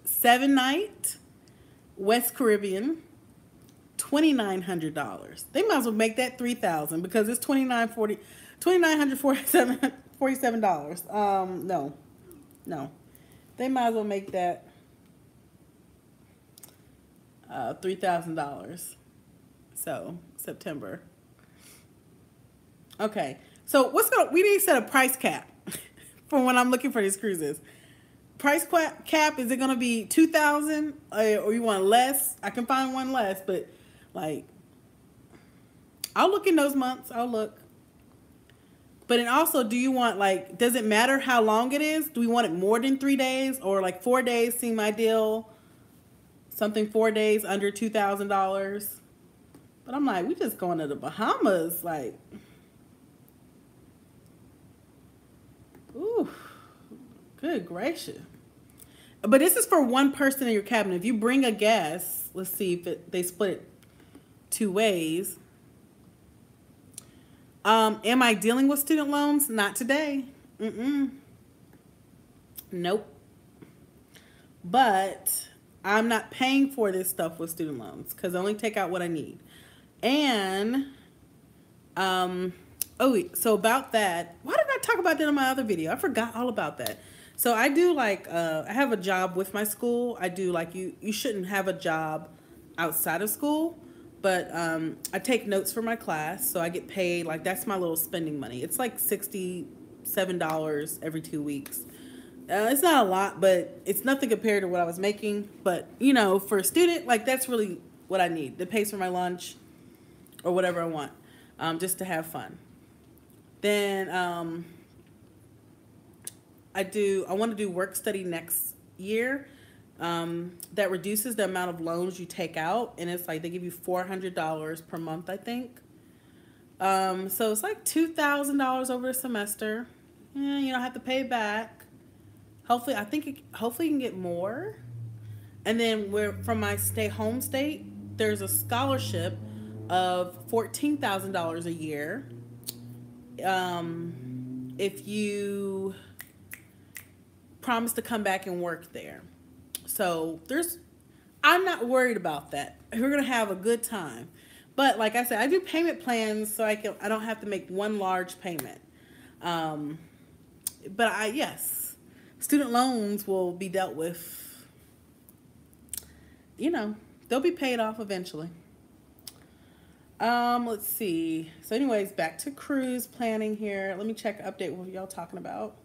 7-night West Caribbean, $2,900. They might as well make that $3,000 because it's $2,947. No, they might as well make that $3,000. So September. Okay, so we need to set a price cap for when I'm looking for these cruises. Price cap, is it gonna be $2,000 or you want less? I can find one less, but like I'll look in those months. I'll look. But then also, do you want, like, does it matter how long it is? Do we want it more than 3 days or like 4 days seem ideal? Something 4 days under $2,000. But I'm like, we just going to the Bahamas, like. Ooh, good gracious. But this is for one person in your cabin. If you bring a guest, let's see if they split it 2 ways. Am I dealing with student loans? Not today. Nope. But I'm not paying for this stuff with student loans because I only take out what I need. And, so about that, why did I talk about that in my other video? I forgot all about that. So I do like, I have a job with my school. I do like, you shouldn't have a job outside of school. But I take notes for my class, so I get paid. Like, that's my little spending money. It's like $67 every 2 weeks. It's not a lot, but it's nothing compared to what I was making. But, you know, for a student, like, that's really what I need. It pays for my lunch or whatever I want, just to have fun. Then I want to do work study next year. That reduces the amount of loans you take out, and it's like they give you $400 per month, I think. So it's like $2,000 over the semester. Yeah, you don't have to pay it back. Hopefully, hopefully you can get more. And then from my home state, there's a scholarship of $14,000 a year. if you promise to come back and work there. So I'm not worried about that. We're gonna have a good time. But like I said, I do payment plans so I don't have to make one large payment. But yes, student loans will be dealt with. You know, they'll be paid off eventually. Let's see. So anyways, back to cruise planning here. Let me check update what y'all talking about.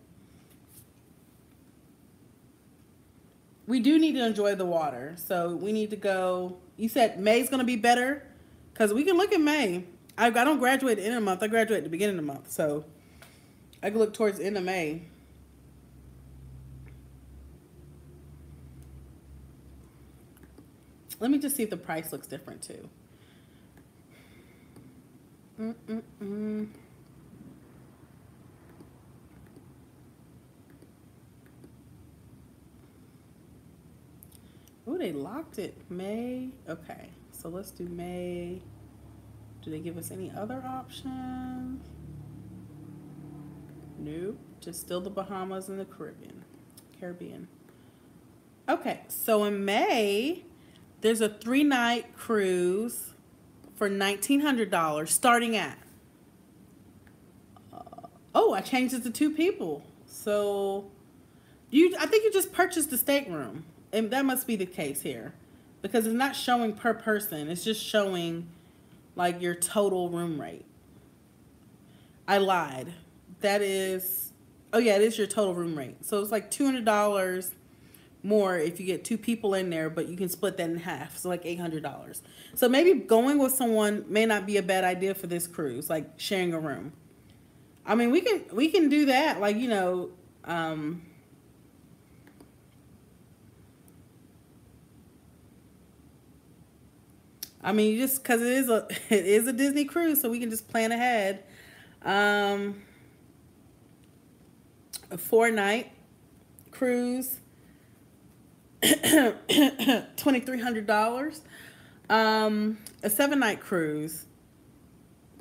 We do need to enjoy the water. So we need to go. You said May's going to be better? Because we can look at May. I don't graduate at the end of the month. I graduate at the beginning of the month. So I can look towards the end of May. Let me just see if the price looks different too. Oh, they locked it. May. Okay, so let's do May. Do they give us any other options? Nope. Just still the Bahamas and the Caribbean. Okay, so in May, there's a 3-night cruise for $1,900 starting at. Oh, I changed it to 2 people. So I think you just purchased the stateroom. And that must be the case here. Because it's not showing per person. It's just showing like your total room rate. I lied. That is, oh yeah, it is your total room rate. So it's like $200 more if you get 2 people in there, but you can split that in half. So like $800. So maybe going with someone may not be a bad idea for this cruise, like sharing a room. I mean, we can do that, like, you know, I mean, just because it is a Disney cruise, so we can just plan ahead. A 4-night cruise, $2,300. A 7-night cruise,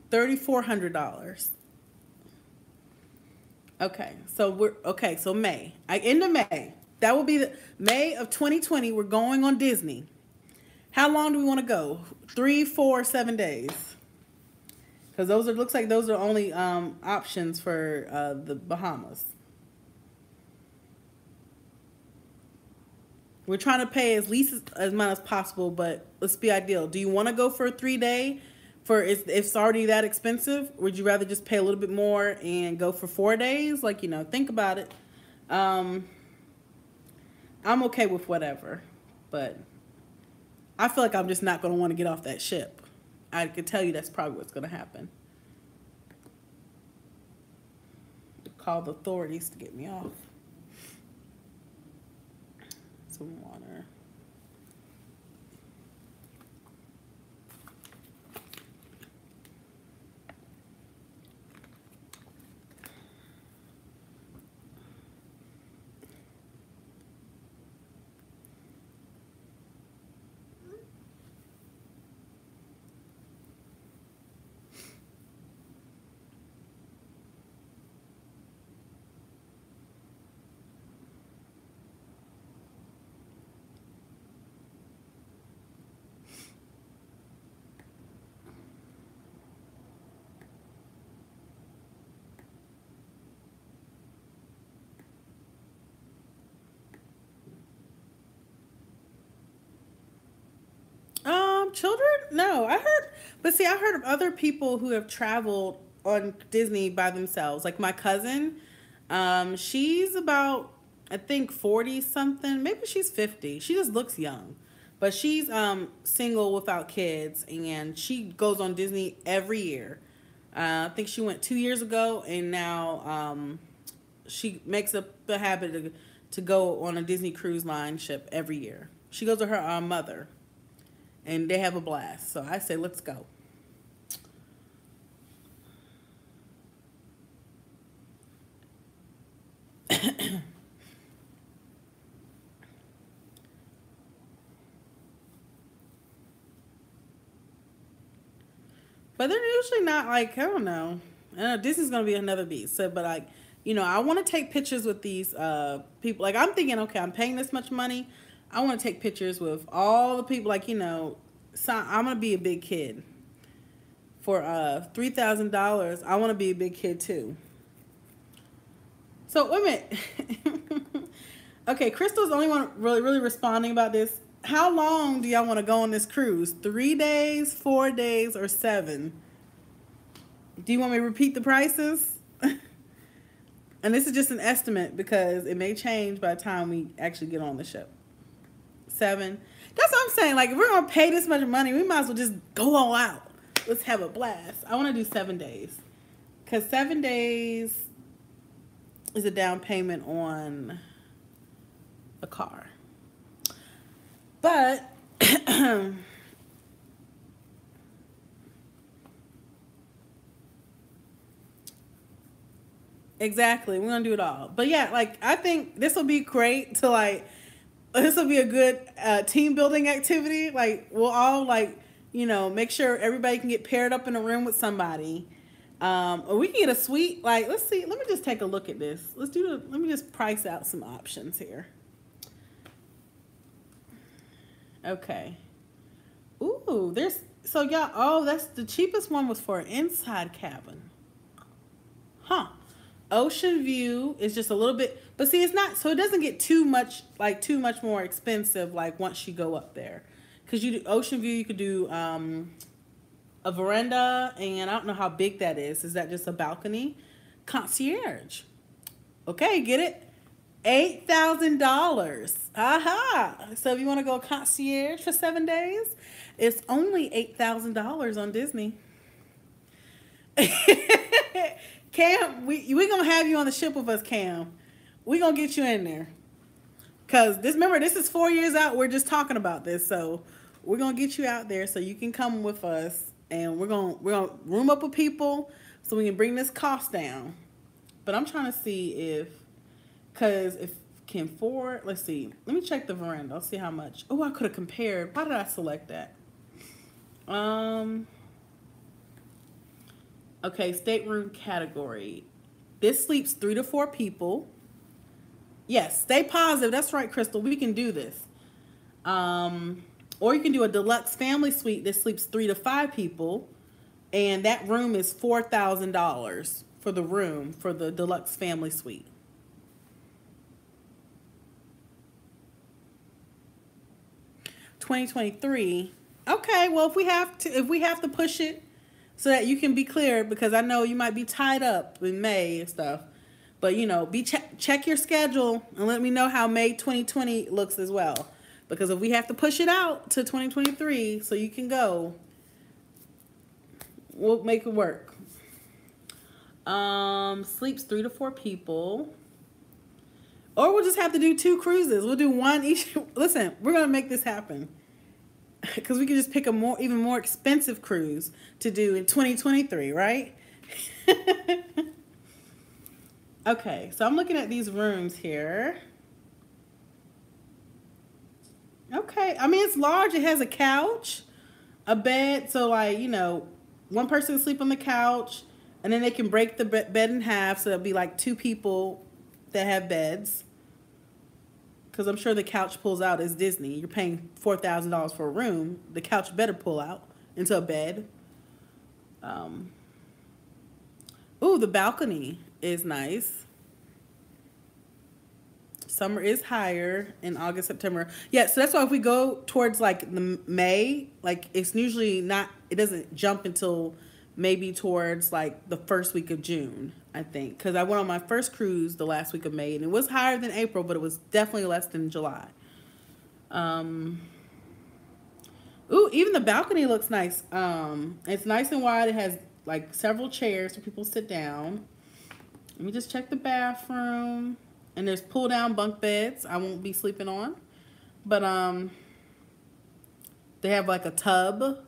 $3,400. Okay, so so May. End of May. That will be the May of 2020. We're going on Disney. How long do we want to go? 3, 4, 7 days. Because looks like those are only options for the Bahamas. We're trying to pay as least as much as possible, but let's be ideal. Do you want to go for a 3-day? If it's already that expensive, would you rather just pay a little bit more and go for 4 days? Like, you know, think about it. I'm okay with whatever, but I feel like I'm just not going to want to get off that ship. I could tell you that's probably what's going to happen. Call the authorities to get me off. Some water. Children? No, I heard of other people who have traveled on Disney by themselves. Like my cousin, she's about, I think 40 something, maybe she's 50. She just looks young, but she's single without kids, and she goes on Disney every year. I think she went 2 years ago, and now she makes a habit to go on a Disney cruise line ship every year. She goes with her mother. And they have a blast. So I say, let's go. But they're usually not like, I don't know. I know Disney's gonna be another beast. So, but like, you know, I want to take pictures with these people. Like, I'm thinking, okay, I'm paying this much money. I want to take pictures with all the people. Like, you know, so I'm gonna be a big kid. For $3,000, I want to be a big kid too. So wait a minute. Okay, Crystal's the only one really responding about this. How long do y'all want to go on this cruise? 3 days, 4 days, or 7? Do you want me to repeat the prices? And this is just an estimate because it may change by the time we actually get on the ship. 7. That's what I'm saying. Like, if we're going to pay this much money, we might as well just go all out. Let's have a blast. I want to do 7 days. Because 7 days is a down payment on a car. But exactly, we're gonna do it all. But yeah, like, I think this will be great to, like, this will be a good team building activity. Like, we'll all, like, you know, make sure everybody can get paired up in a room with somebody. Or we can get a suite. Like, let's see. Let me just take a look at this. Let me just price out some options here. Okay. Ooh, so y'all, oh, that's the cheapest one was for an inside cabin. Huh. Ocean view is just a little bit, but see, it's not, so it doesn't get too much more expensive, like, once you go up there. Because you do ocean view, you could do a veranda, and I don't know how big that is. Is that just a balcony? Concierge. Okay, get it? $8,000. Aha! So if you want to go concierge for 7 days, it's only $8,000 on Disney. Cam, we gonna have you on the ship with us, Cam. We gonna get you in there. Cause remember, this is 4 years out. We're just talking about this, so we're gonna get you out there so you can come with us, and we're gonna room up with people so we can bring this cost down. But I'm trying to see let's see. Let me check the veranda. I'll see how much. Oh, I could have compared. Why did I select that? Okay, stateroom category. This sleeps 3 to 4 people. Yes, stay positive. That's right, Crystal. We can do this. Or you can do a deluxe family suite that sleeps 3 to 5 people. And that room is $4,000 for the room for the deluxe family suite. $2023. Okay, well, if we have to push it so that you can be clear, because I know you might be tied up in May and stuff. But, you know, check your schedule and let me know how May 2020 looks as well. Because if we have to push it out to 2023 so you can go, we'll make it work. Sleeps 3 to 4 people. Or we'll just have to do 2 cruises. We'll do one each. Listen, we're going to make this happen. Because we can just pick a even more expensive cruise to do in 2023, right? Okay, so I'm looking at these rooms here. Okay, I mean, it's large. It has a couch, a bed. So, like, you know, one person can sleep on the couch, and then they can break the bed in half. So it'll be like 2 people that have beds. Because I'm sure the couch pulls out as Disney. You're paying $4,000 for a room. The couch better pull out into a bed. Ooh, the balcony is nice. Summer is higher in August, September. Yeah, so that's why if we go towards, like, the May, like, it's usually not, it doesn't jump until maybe towards, like, the first week of June, I think. Because I went on my first cruise the last week of May, and it was higher than April, but it was definitely less than July. Ooh, even the balcony looks nice. It's nice and wide. It has, like, several chairs for people to sit down. Let me just check the bathroom. And there's pull-down bunk beds I won't be sleeping on. But they have, like, a tub.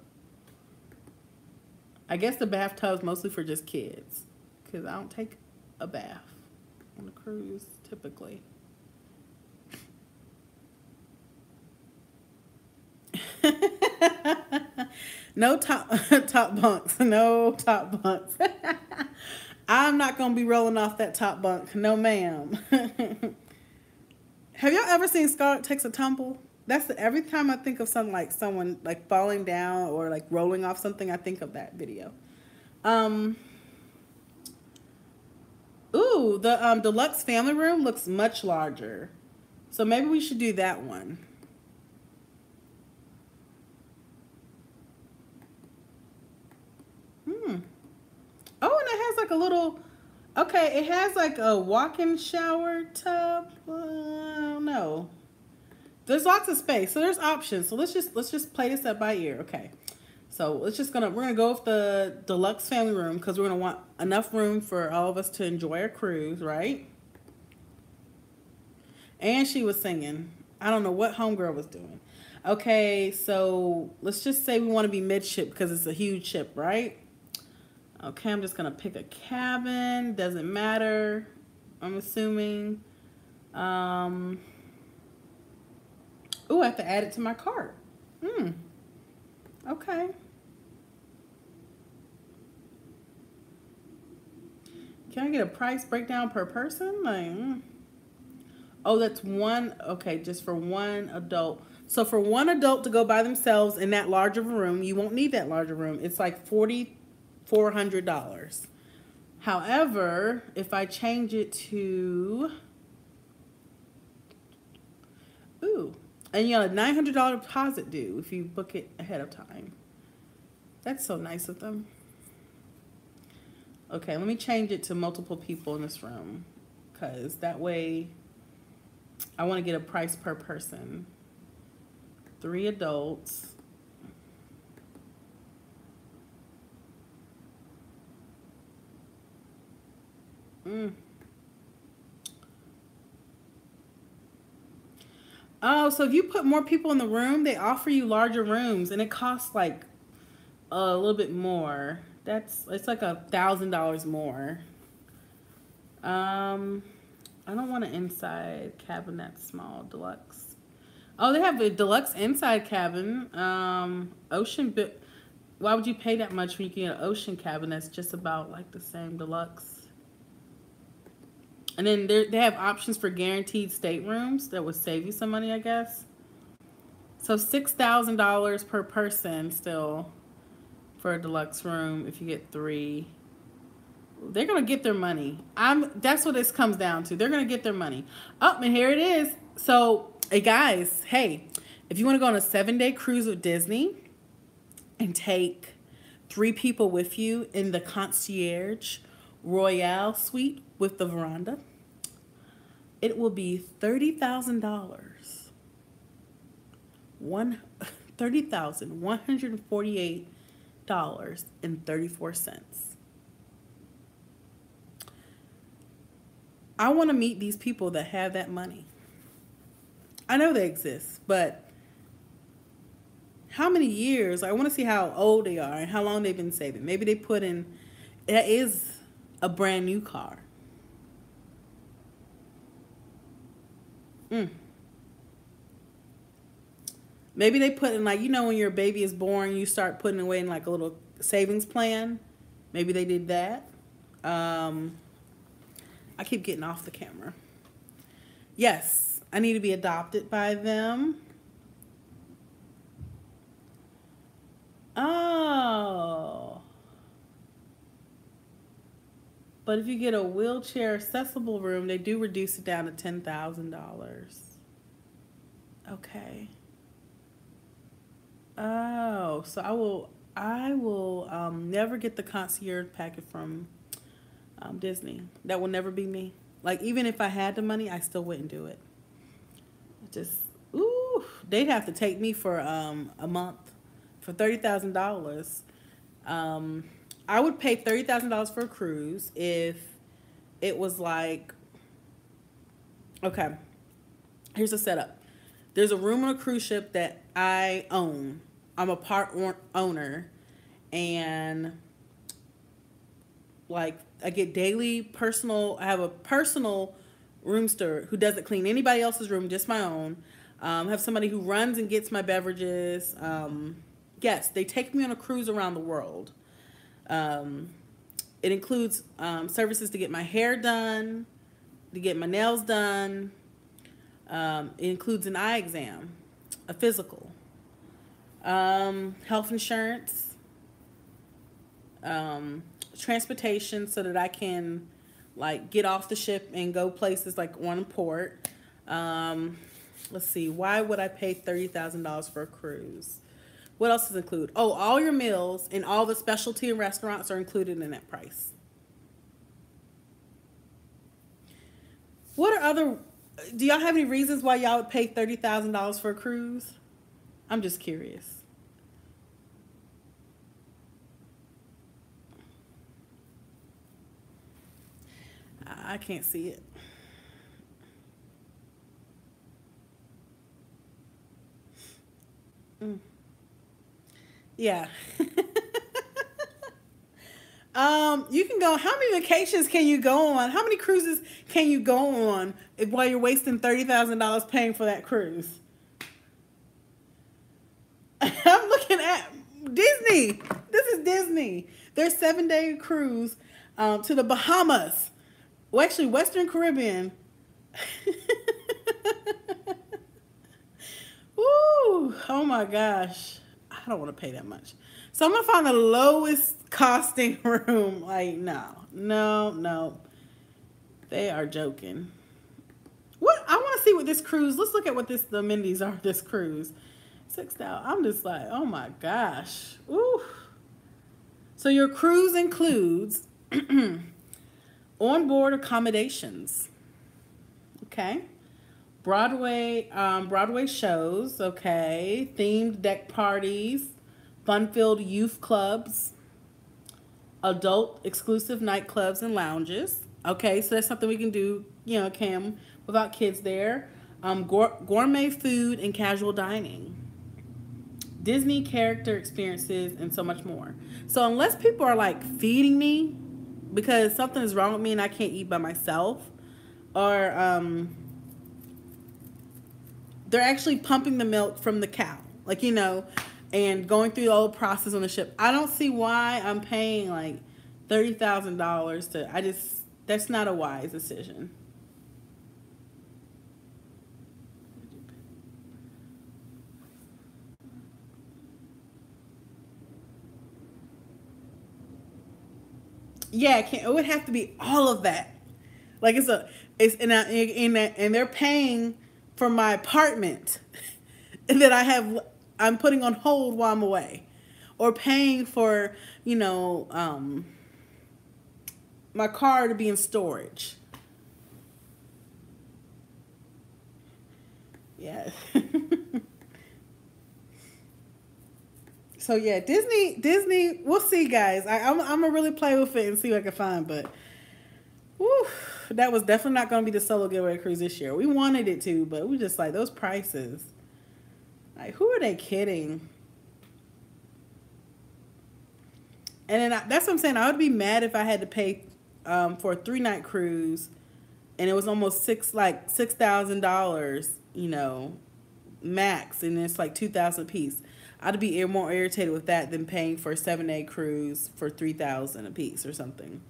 I guess the bathtub's mostly for just kids. Because I don't take a bath on a cruise, typically. No top bunks. No top bunks. I'm not going to be rolling off that top bunk. No, ma'am. Have y'all ever seen Scarlett Takes a Tumble? Every time I think of something like someone like falling down or like rolling off something, I think of that video. Ooh, the deluxe family room looks much larger. So maybe we should do that one. Oh, and it has like a little, okay, it has like a walk-in shower tub. No. There's lots of space, so there's options. So let's just play this up by ear. Okay. So we're gonna go with the deluxe family room because we're gonna want enough room for all of us to enjoy our cruise, right? And she was singing. I don't know what homegirl was doing. Okay, so let's just say we want to be midship because it's a huge ship, right? Okay, I'm just gonna pick a cabin. Doesn't matter. I'm assuming. Ooh, I have to add it to my cart. Okay. Can I get a price breakdown per person? Like, oh, that's one. Okay, just for one adult. So for one adult to go by themselves in that large of a room, you won't need that larger room. It's like $4,400. However, if I change it to, ooh, and you have a $900 deposit due if you book it ahead of time. That's so nice of them. Okay, let me change it to multiple people in this room because that way I want to get a price per person. 3 adults. Oh, so if you put more people in the room, they offer you larger rooms, and it costs like a little bit more. It's like $1,000 more. I don't want an inside cabin that's small, deluxe. Oh, they have a deluxe inside cabin. Ocean. Why would you pay that much when you can get an ocean cabin that's just about like the same deluxe? And then they have options for guaranteed staterooms that would save you some money, I guess. So $6,000 per person still for a deluxe room if you get 3. They're gonna get their money. That's what this comes down to. They're gonna get their money. Oh, and here it is. So, hey guys, hey, if you want to go on a 7-day cruise with Disney and take 3 people with you in the concierge Royale suite with the veranda, it will be $30,000. $30,148.34. I want to meet these people that have that money. I know they exist, but how many years? I want to see how old they are and how long they've been saving. Maybe they put in, that is a brand new car. Maybe they put in, like, you know, when your baby is born, you start putting away in like a little savings plan. Maybe they did that. I keep getting off the camera. Yes, I need to be adopted by them. Oh. But if you get a wheelchair accessible room, they do reduce it down to $10,000. Okay. Oh, so I will never get the concierge packet from Disney. That will never be me. Like, even if I had the money, I still wouldn't do it. Ooh, they'd have to take me for a month for $30,000. I would pay $30,000 for a cruise if it was like, okay, here's the setup. There's a room on a cruise ship that I own. I'm a part owner, and like I get daily personal. I have a personal room steward who doesn't clean anybody else's room, just my own. I have somebody who runs and gets my beverages. Yes, they take me on a cruise around the world. It includes services to get my hair done, to get my nails done. It includes an eye exam, a physical, health insurance, transportation so that I can like get off the ship and go places like on port. Let's see, why would I pay $30,000 for a cruise? What else does it include? Oh, all your meals and all the specialty and restaurants are included in that price. What are other, do y'all have any reasons why y'all would pay $30,000 for a cruise? I'm just curious. I can't see it. Yeah. You can go, how many vacations can you go on? How many cruises can you go on while you're wasting $30,000 paying for that cruise? I'm looking at Disney. This is Disney. Their 7-day cruise to the Bahamas. Well, actually, Western Caribbean. Woo! Oh my gosh. I don't want to pay that much. So I'm going to find the lowest costing room. Like, no. They are joking. What? I want to see what this cruise, let's look at what the amenities are of this cruise. 6,000. I'm just like, oh my gosh. Ooh. So your cruise includes onboard accommodations. Okay. Broadway shows, okay. Themed deck parties, fun-filled youth clubs, adult exclusive nightclubs and lounges. Okay, so that's something we can do, you know, Cam, without kids there. Gourmet food and casual dining. Disney character experiences and so much more. So unless people are like feeding me because something is wrong with me and I can't eat by myself, or they're actually pumping the milk from the cow, like, you know, and going through the whole process on the ship. I don't see why I'm paying like $30,000 to, that's not a wise decision. Yeah, it would have to be all of that. Like and they're paying for my apartment that I'm putting on hold while I'm away, or paying for, you know, my car to be in storage. Yeah. So yeah, Disney. We'll see, guys. I'm gonna really play with it and see what I can find. But, whew, that was definitely not gonna be the Solo Getaway Cruise this year. We wanted it to, but we just like those prices. Like, who are they kidding? And then that's what I'm saying. I would be mad if I had to pay for a 3-night cruise, and it was almost $6,000. You know, max, and it's like $2,000 a piece. I'd be more irritated with that than paying for a 7-day cruise for $3,000 a piece or something.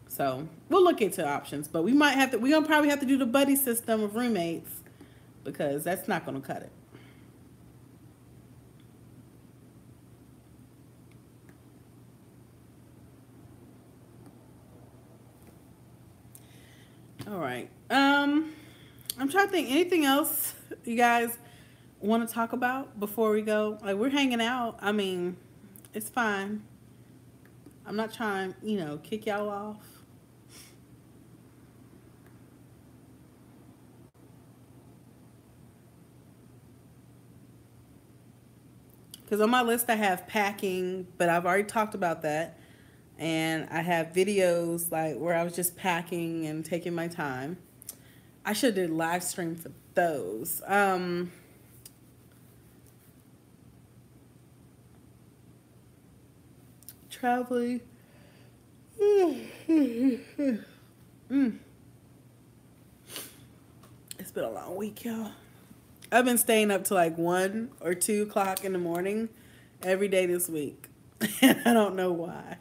So we'll look into options, but we're gonna probably have to do the buddy system of roommates, because that's not gonna cut it. All right. I'm trying to think, anything else you guys want to talk about before we go? Like, we're hanging out. I mean, it's fine. I'm not trying, you know, kick y'all off. Because on my list I have packing, but I've already talked about that. And I have videos like where I was just packing and taking my time. I should have did live stream for those. Traveling. Mm. It's been a long week, y'all. I've been staying up to like 1 or 2 o'clock in the morning every day this week. And I don't know why.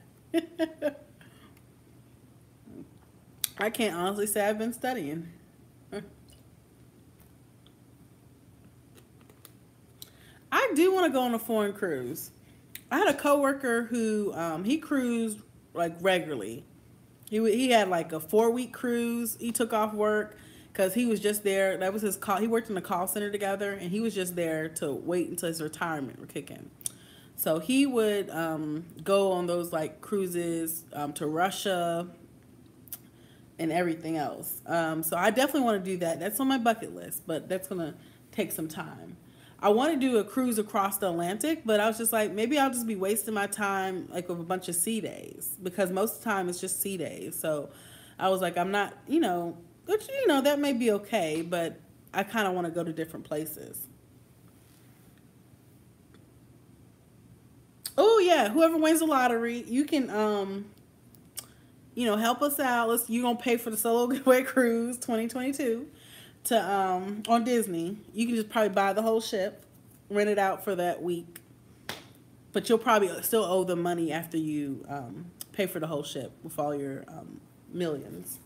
I can't honestly say I've been studying. I do want to go on a foreign cruise. I had a coworker who he cruised like regularly. He had like a 4 week cruise. He took off work because he was just there. That was his call. He worked in the call center together, and he was just there to wait until his retirement would kick in. So he would go on those like cruises to Russia and everything else. So I definitely want to do that. That's on my bucket list, but that's gonna take some time. I want to do a cruise across the Atlantic, but I was just like, maybe I'll just be wasting my time like with a bunch of sea days because most of the time it's just sea days. So I was like, I'm not, which that may be okay, but I kind of want to go to different places. Oh yeah, whoever wins the lottery, you can help us out. You gonna pay for the Solo Getaway Cruise 2022 to on Disney. You can just probably buy the whole ship, rent it out for that week, but you'll probably still owe them money after you pay for the whole ship with all your millions.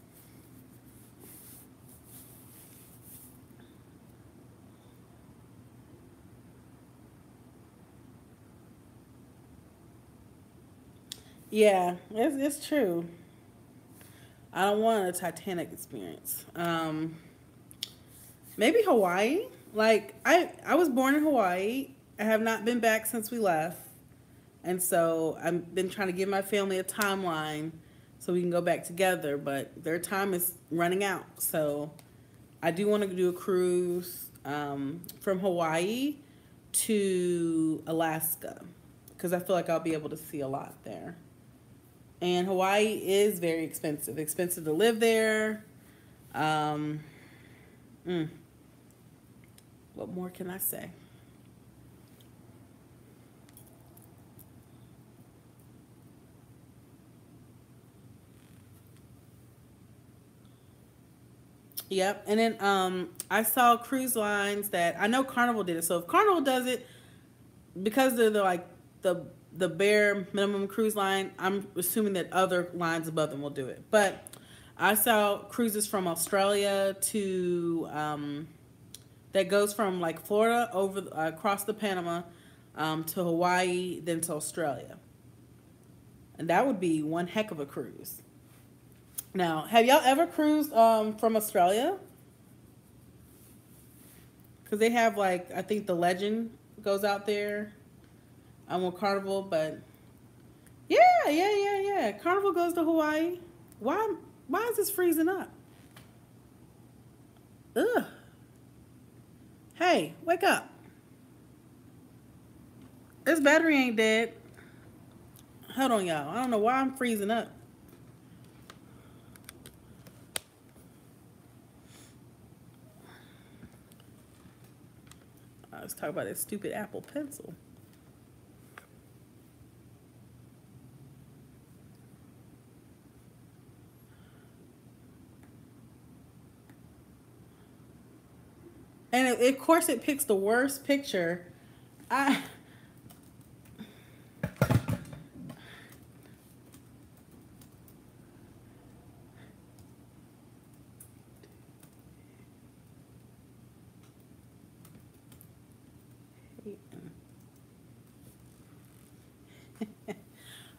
Yeah, it's true. I don't want a Titanic experience. Maybe Hawaii. Like I was born in Hawaii. I have not been back since we left. And so I've been trying to give my family a timeline so we can go back together, but their time is running out. So I do want to do a cruise from Hawaii to Alaska because I feel like I'll be able to see a lot there. And Hawaii is very expensive. Expensive to live there. Um, mm, what more can I say? Yep. And then I saw cruise lines that I know Carnival did it. So if Carnival does it, because they're like the bare minimum cruise line, I'm assuming that other lines above them will do it. But I saw cruises from Australia to that goes from like Florida over across the Panama to Hawaii, then to Australia, and that would be one heck of a cruise. Now, have y'all ever cruised from Australia? Because they have like I think the Legend goes out there. I'm on Carnival, but yeah. Carnival goes to Hawaii. Why is this freezing up? Ugh. Hey, wake up. This battery ain't dead. Hold on, y'all. I don't know why I'm freezing up. Let's talk about this stupid Apple Pencil. And of course, it picks the worst picture. I 8.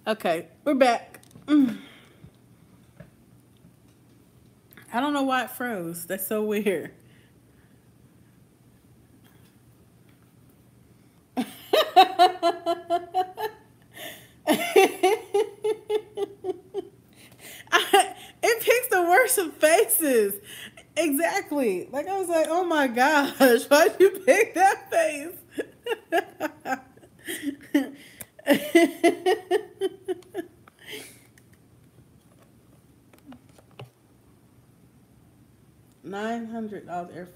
Okay, we're back. I don't know why it froze. That's so weird. It picks the worst of faces. Exactly. Like I was like, oh my gosh, why'd you pick that face? 900 airfare.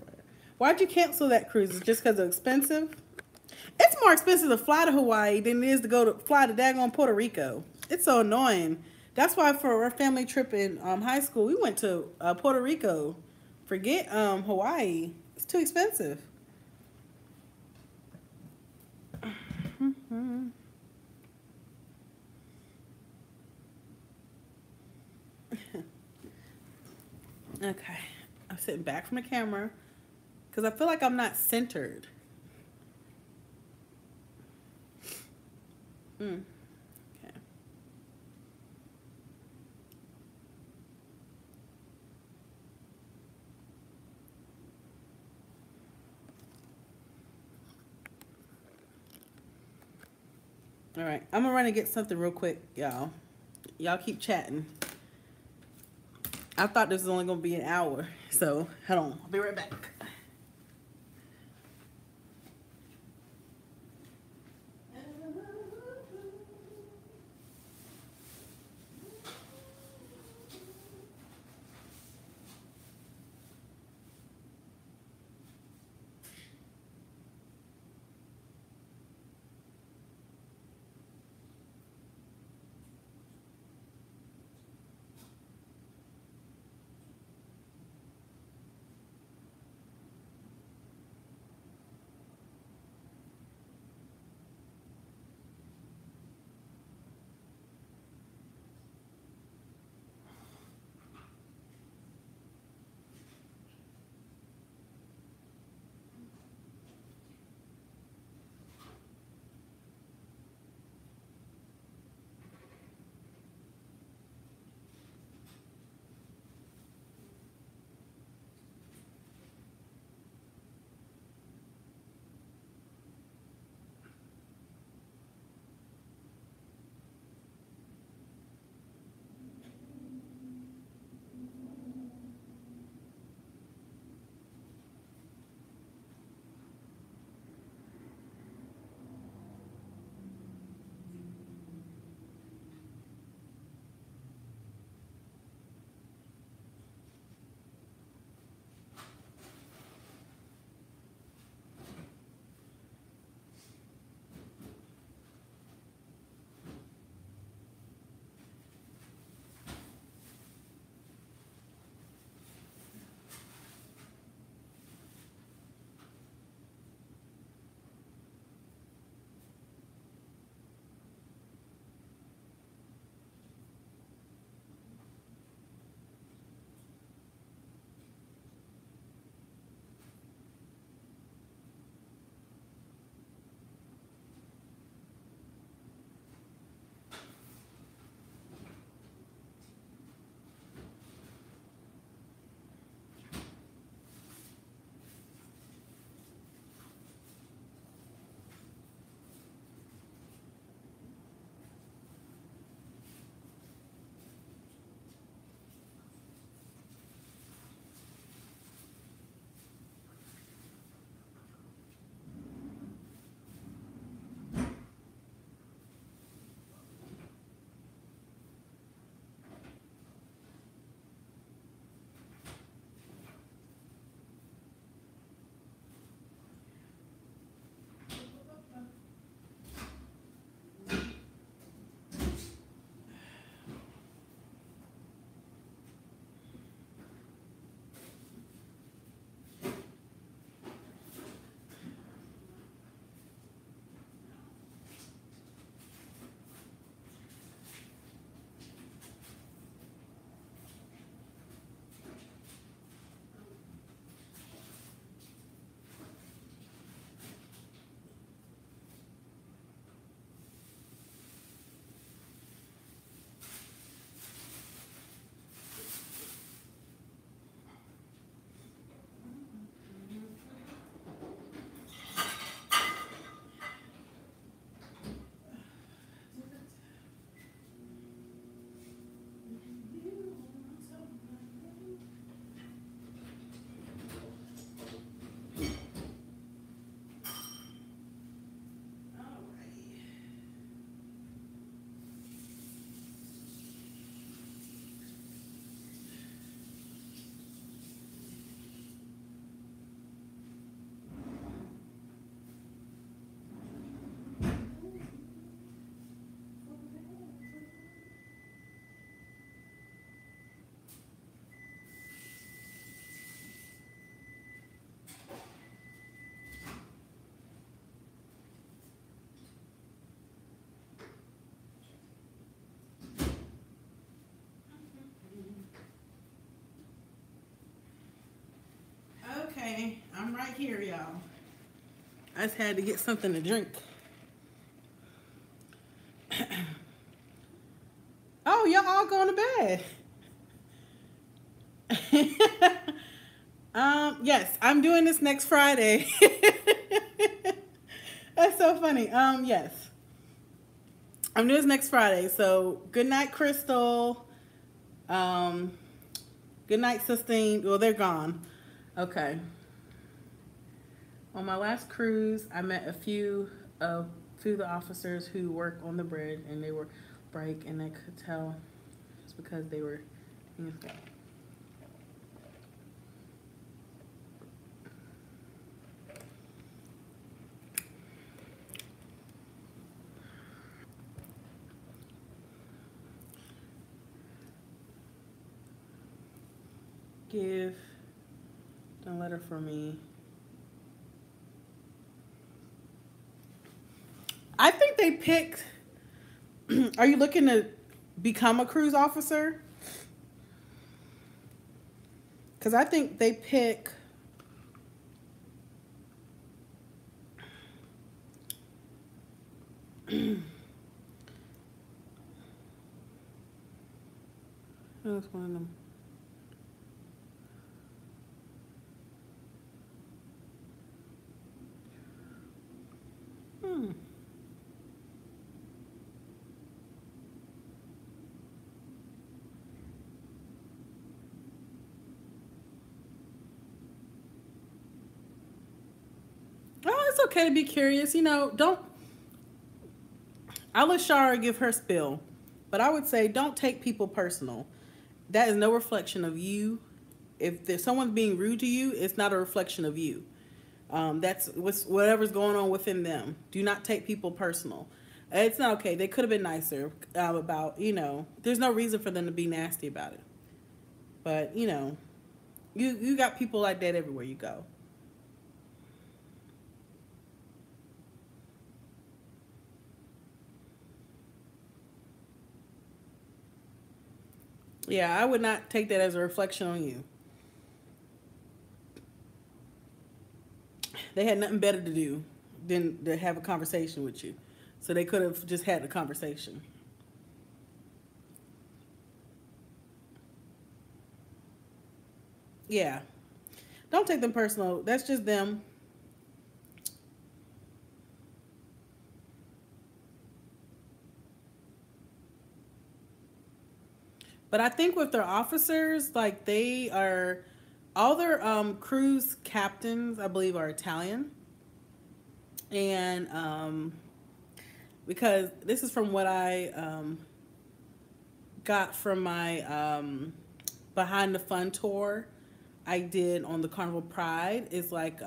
Why'd you cancel that cruise? Is it just because it's expensive? It's more expensive to fly to Hawaii than it is to fly to daggone Puerto Rico. It's so annoying. That's why for our family trip in high school, we went to Puerto Rico. Forget Hawaii. It's too expensive. Okay, I'm sitting back from the camera because I feel like I'm not centered. Okay. All right, I'm gonna run and get something real quick, y'all. Y'all keep chatting. I thought this was only gonna be an hour, so hold on. I'll be right back. Okay, I'm right here, y'all. I just had to get something to drink. Oh, y'all all going to bed. Yes, I'm doing this next Friday. That's so funny. Yes. I'm doing this next Friday. So good night, Crystal. Good night, Sistine. Well, they're gone. Okay. On my last cruise, I met a few of the officers who work on the bridge, and they were break, and I could tell it's because they were. Give a letter for me. I think they picked. Are you looking to become a cruise officer? Because I think they pick. That's one of them. Oh, it's okay to be curious. You know, don't. I'll let Shara give her spill, but I would say don't take people personal. That is no reflection of you. If there's someone being rude to you, it's not a reflection of you. That's whatever's going on within them. Do not take people personal. It's not okay. They could have been nicer about, you know, there's no reason for them to be nasty about it. But, you know, you got people like that everywhere you go. Yeah, I would not take that as a reflection on you. They had nothing better to do than to have a conversation with you. So they could have just had the conversation. Yeah. Don't take them personal. That's just them. But I think with their officers, like they are, all their cruise captains, I believe, are Italian. And because this is from what I got from my behind the fun tour I did on the Carnival Pride, is like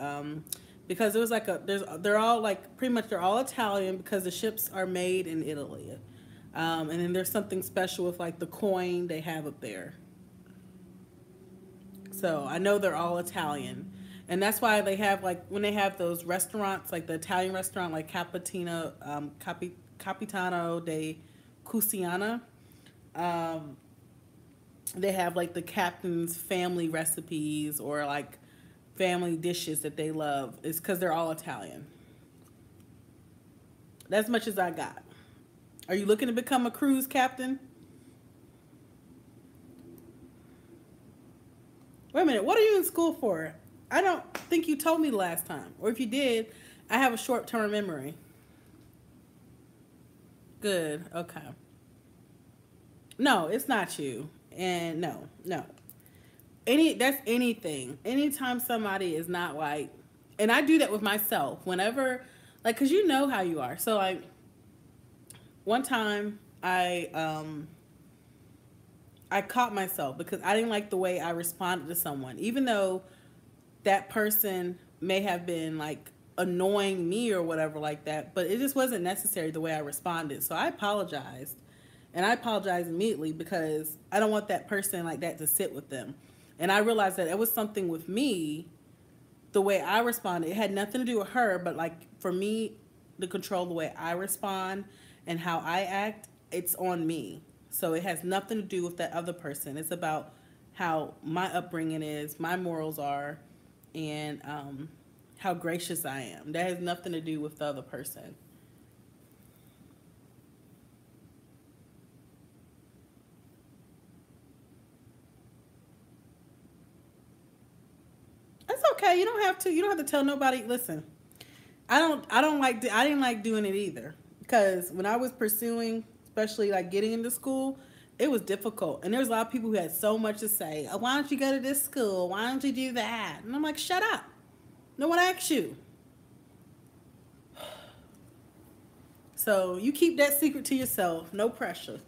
because it was like they're all like pretty much they're all Italian because the ships are made in Italy. And then there's something special with like the coin they have up there. So I know they're all Italian. And that's why they have like when they have those restaurants, like the Italian restaurant like Capitano de Cusiana, they have like the captain's family recipes or like family dishes that they love. It's because they're all Italian. That's as much as I got. Are you looking to become a cruise captain? Wait a minute. What are you in school for? I don't think you told me last time. Or if you did, I have a short-term memory. Good. Okay. No, it's not you. And no. That's anything. Anytime somebody is not like, and I do that with myself whenever, like, cause you know how you are. So like, one time I caught myself because I didn't like the way I responded to someone, even though that person may have been like annoying me or whatever like that, but it just wasn't necessary the way I responded. So I apologized, and I apologized immediately because I don't want that person like that to sit with them. And I realized that it was something with me, the way I responded. It had nothing to do with her, but like for me to control the way I respond and how I act, it's on me. So it has nothing to do with that other person. It's about how my upbringing is, my morals are, and how gracious I am. That has nothing to do with the other person. That's okay. You don't have to. You don't have to tell nobody. Listen, I didn't like doing it either, because when I was pursuing, especially like getting into school, it was difficult, and there was a lot of people who had so much to say. Oh, why don't you go to this school? Why don't you do that? And I'm like, shut up. No one asked you. So you keep that secret to yourself. No pressure.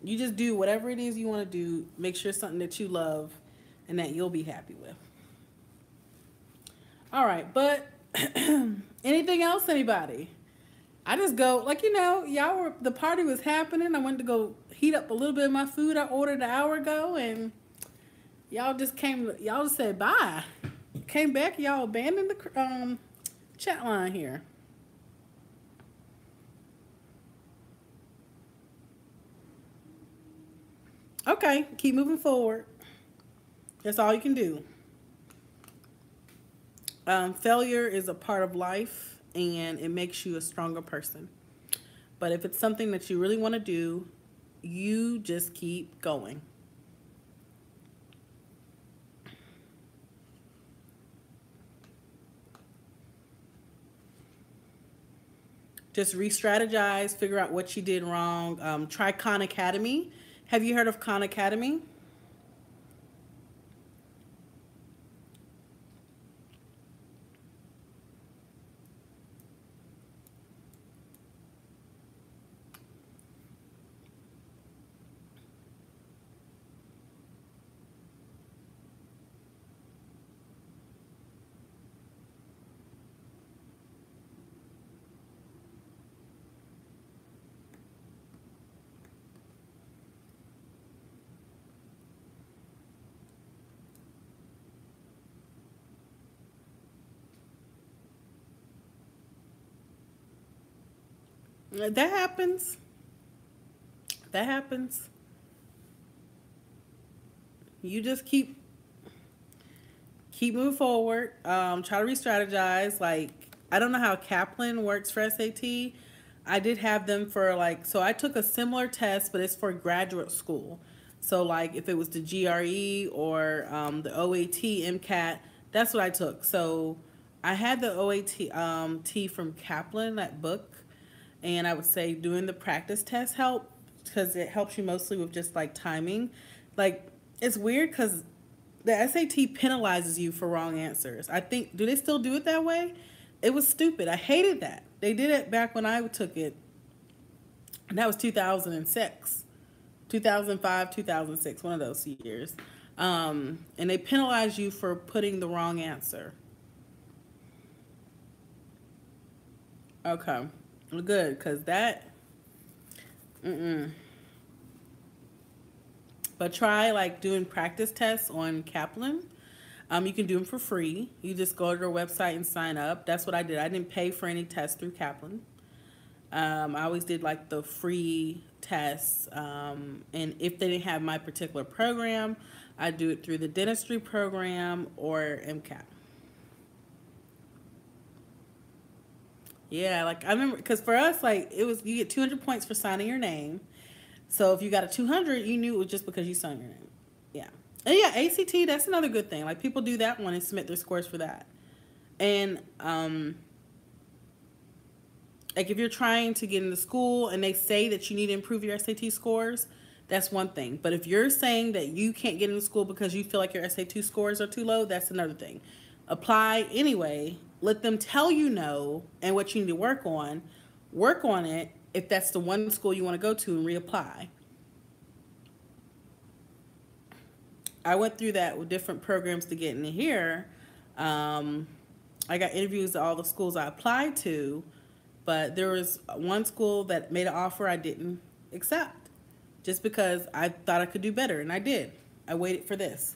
You just do whatever it is you want to do. Make sure it's something that you love and that you'll be happy with. All right, but anything else, anybody? I just go, like, y'all were, the party was happening. I went to go heat up a little bit of my food I ordered an hour ago, and y'all just said bye. Came back, y'all abandoned the chat line here. Okay, keep moving forward. That's all you can do. Failure is a part of life, and it makes you a stronger person. But if it's something that you really want to do, you just keep going. Just re-strategize, figure out what you did wrong. Try Khan Academy. Have you heard of Khan Academy? That happens. That happens. You just keep moving forward. Try to re-strategize. Like, I don't know how Kaplan works for SAT. I did have them for so I took a similar test, but it's for graduate school. So like if it was the GRE or the OAT, MCAT, that's what I took. So I had the OAT T from Kaplan, that book, and I would say doing the practice test help, because it helps you mostly with just like timing. Like, it's weird because the SAT penalizes you for wrong answers. I think, do they still do it that way? It was stupid. I hated that. They did it back when I took it, and that was 2006. 2005, 2006, one of those years. And they penalize you for putting the wrong answer. Okay. Well, good, because that, But try like doing practice tests on Kaplan. You can do them for free. You just go to their website and sign up. That's what I did. I didn't pay for any tests through Kaplan. I always did like the free tests. And if they didn't have my particular program, I do it through the dentistry program or MCAT. Yeah, like I remember, because for us, like it was, you get 200 points for signing your name. So if you got a 200, you knew it was just because you signed your name. Yeah. And yeah, ACT, that's another good thing. Like people do that one and submit their scores for that. And like if you're trying to get into school and they say that you need to improve your SAT scores, that's one thing. But if you're saying that you can't get into school because you feel like your SAT scores are too low, that's another thing. Apply anyway. Let them tell you no and what you need to work on. Work on it if that's the one school you want to go to, and reapply. I went through that with different programs to get in here. I got interviews at all the schools I applied to, but there was one school that made an offer I didn't accept just because I thought I could do better, and I did. I waited for this.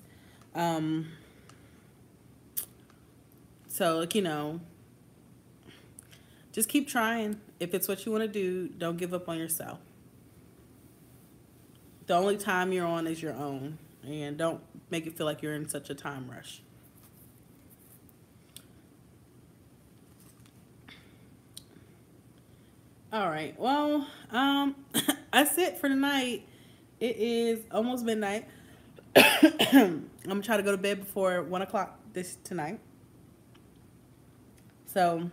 So, like, just keep trying. If it's what you want to do, don't give up on yourself. The only time you're on is your own. and don't make it feel like you're in such a time rush. All right, well, that's it for tonight. It is almost midnight. I'm gonna try to go to bed before 1 o'clock tonight. So,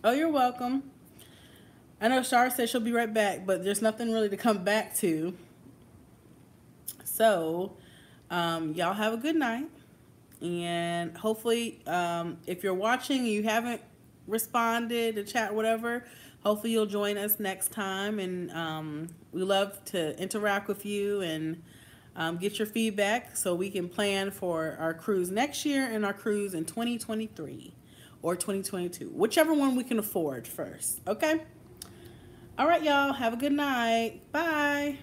oh, you're welcome. I know Shar said she'll be right back, but there's nothing really to come back to. So, y'all have a good night. And hopefully, if you're watching and you haven't responded to chat, whatever, hopefully you'll join us next time. And we love to interact with you and get your feedback so we can plan for our cruise next year and our cruise in 2023 or 2022, whichever one we can afford first. Okay? All right, y'all. Have a good night. Bye.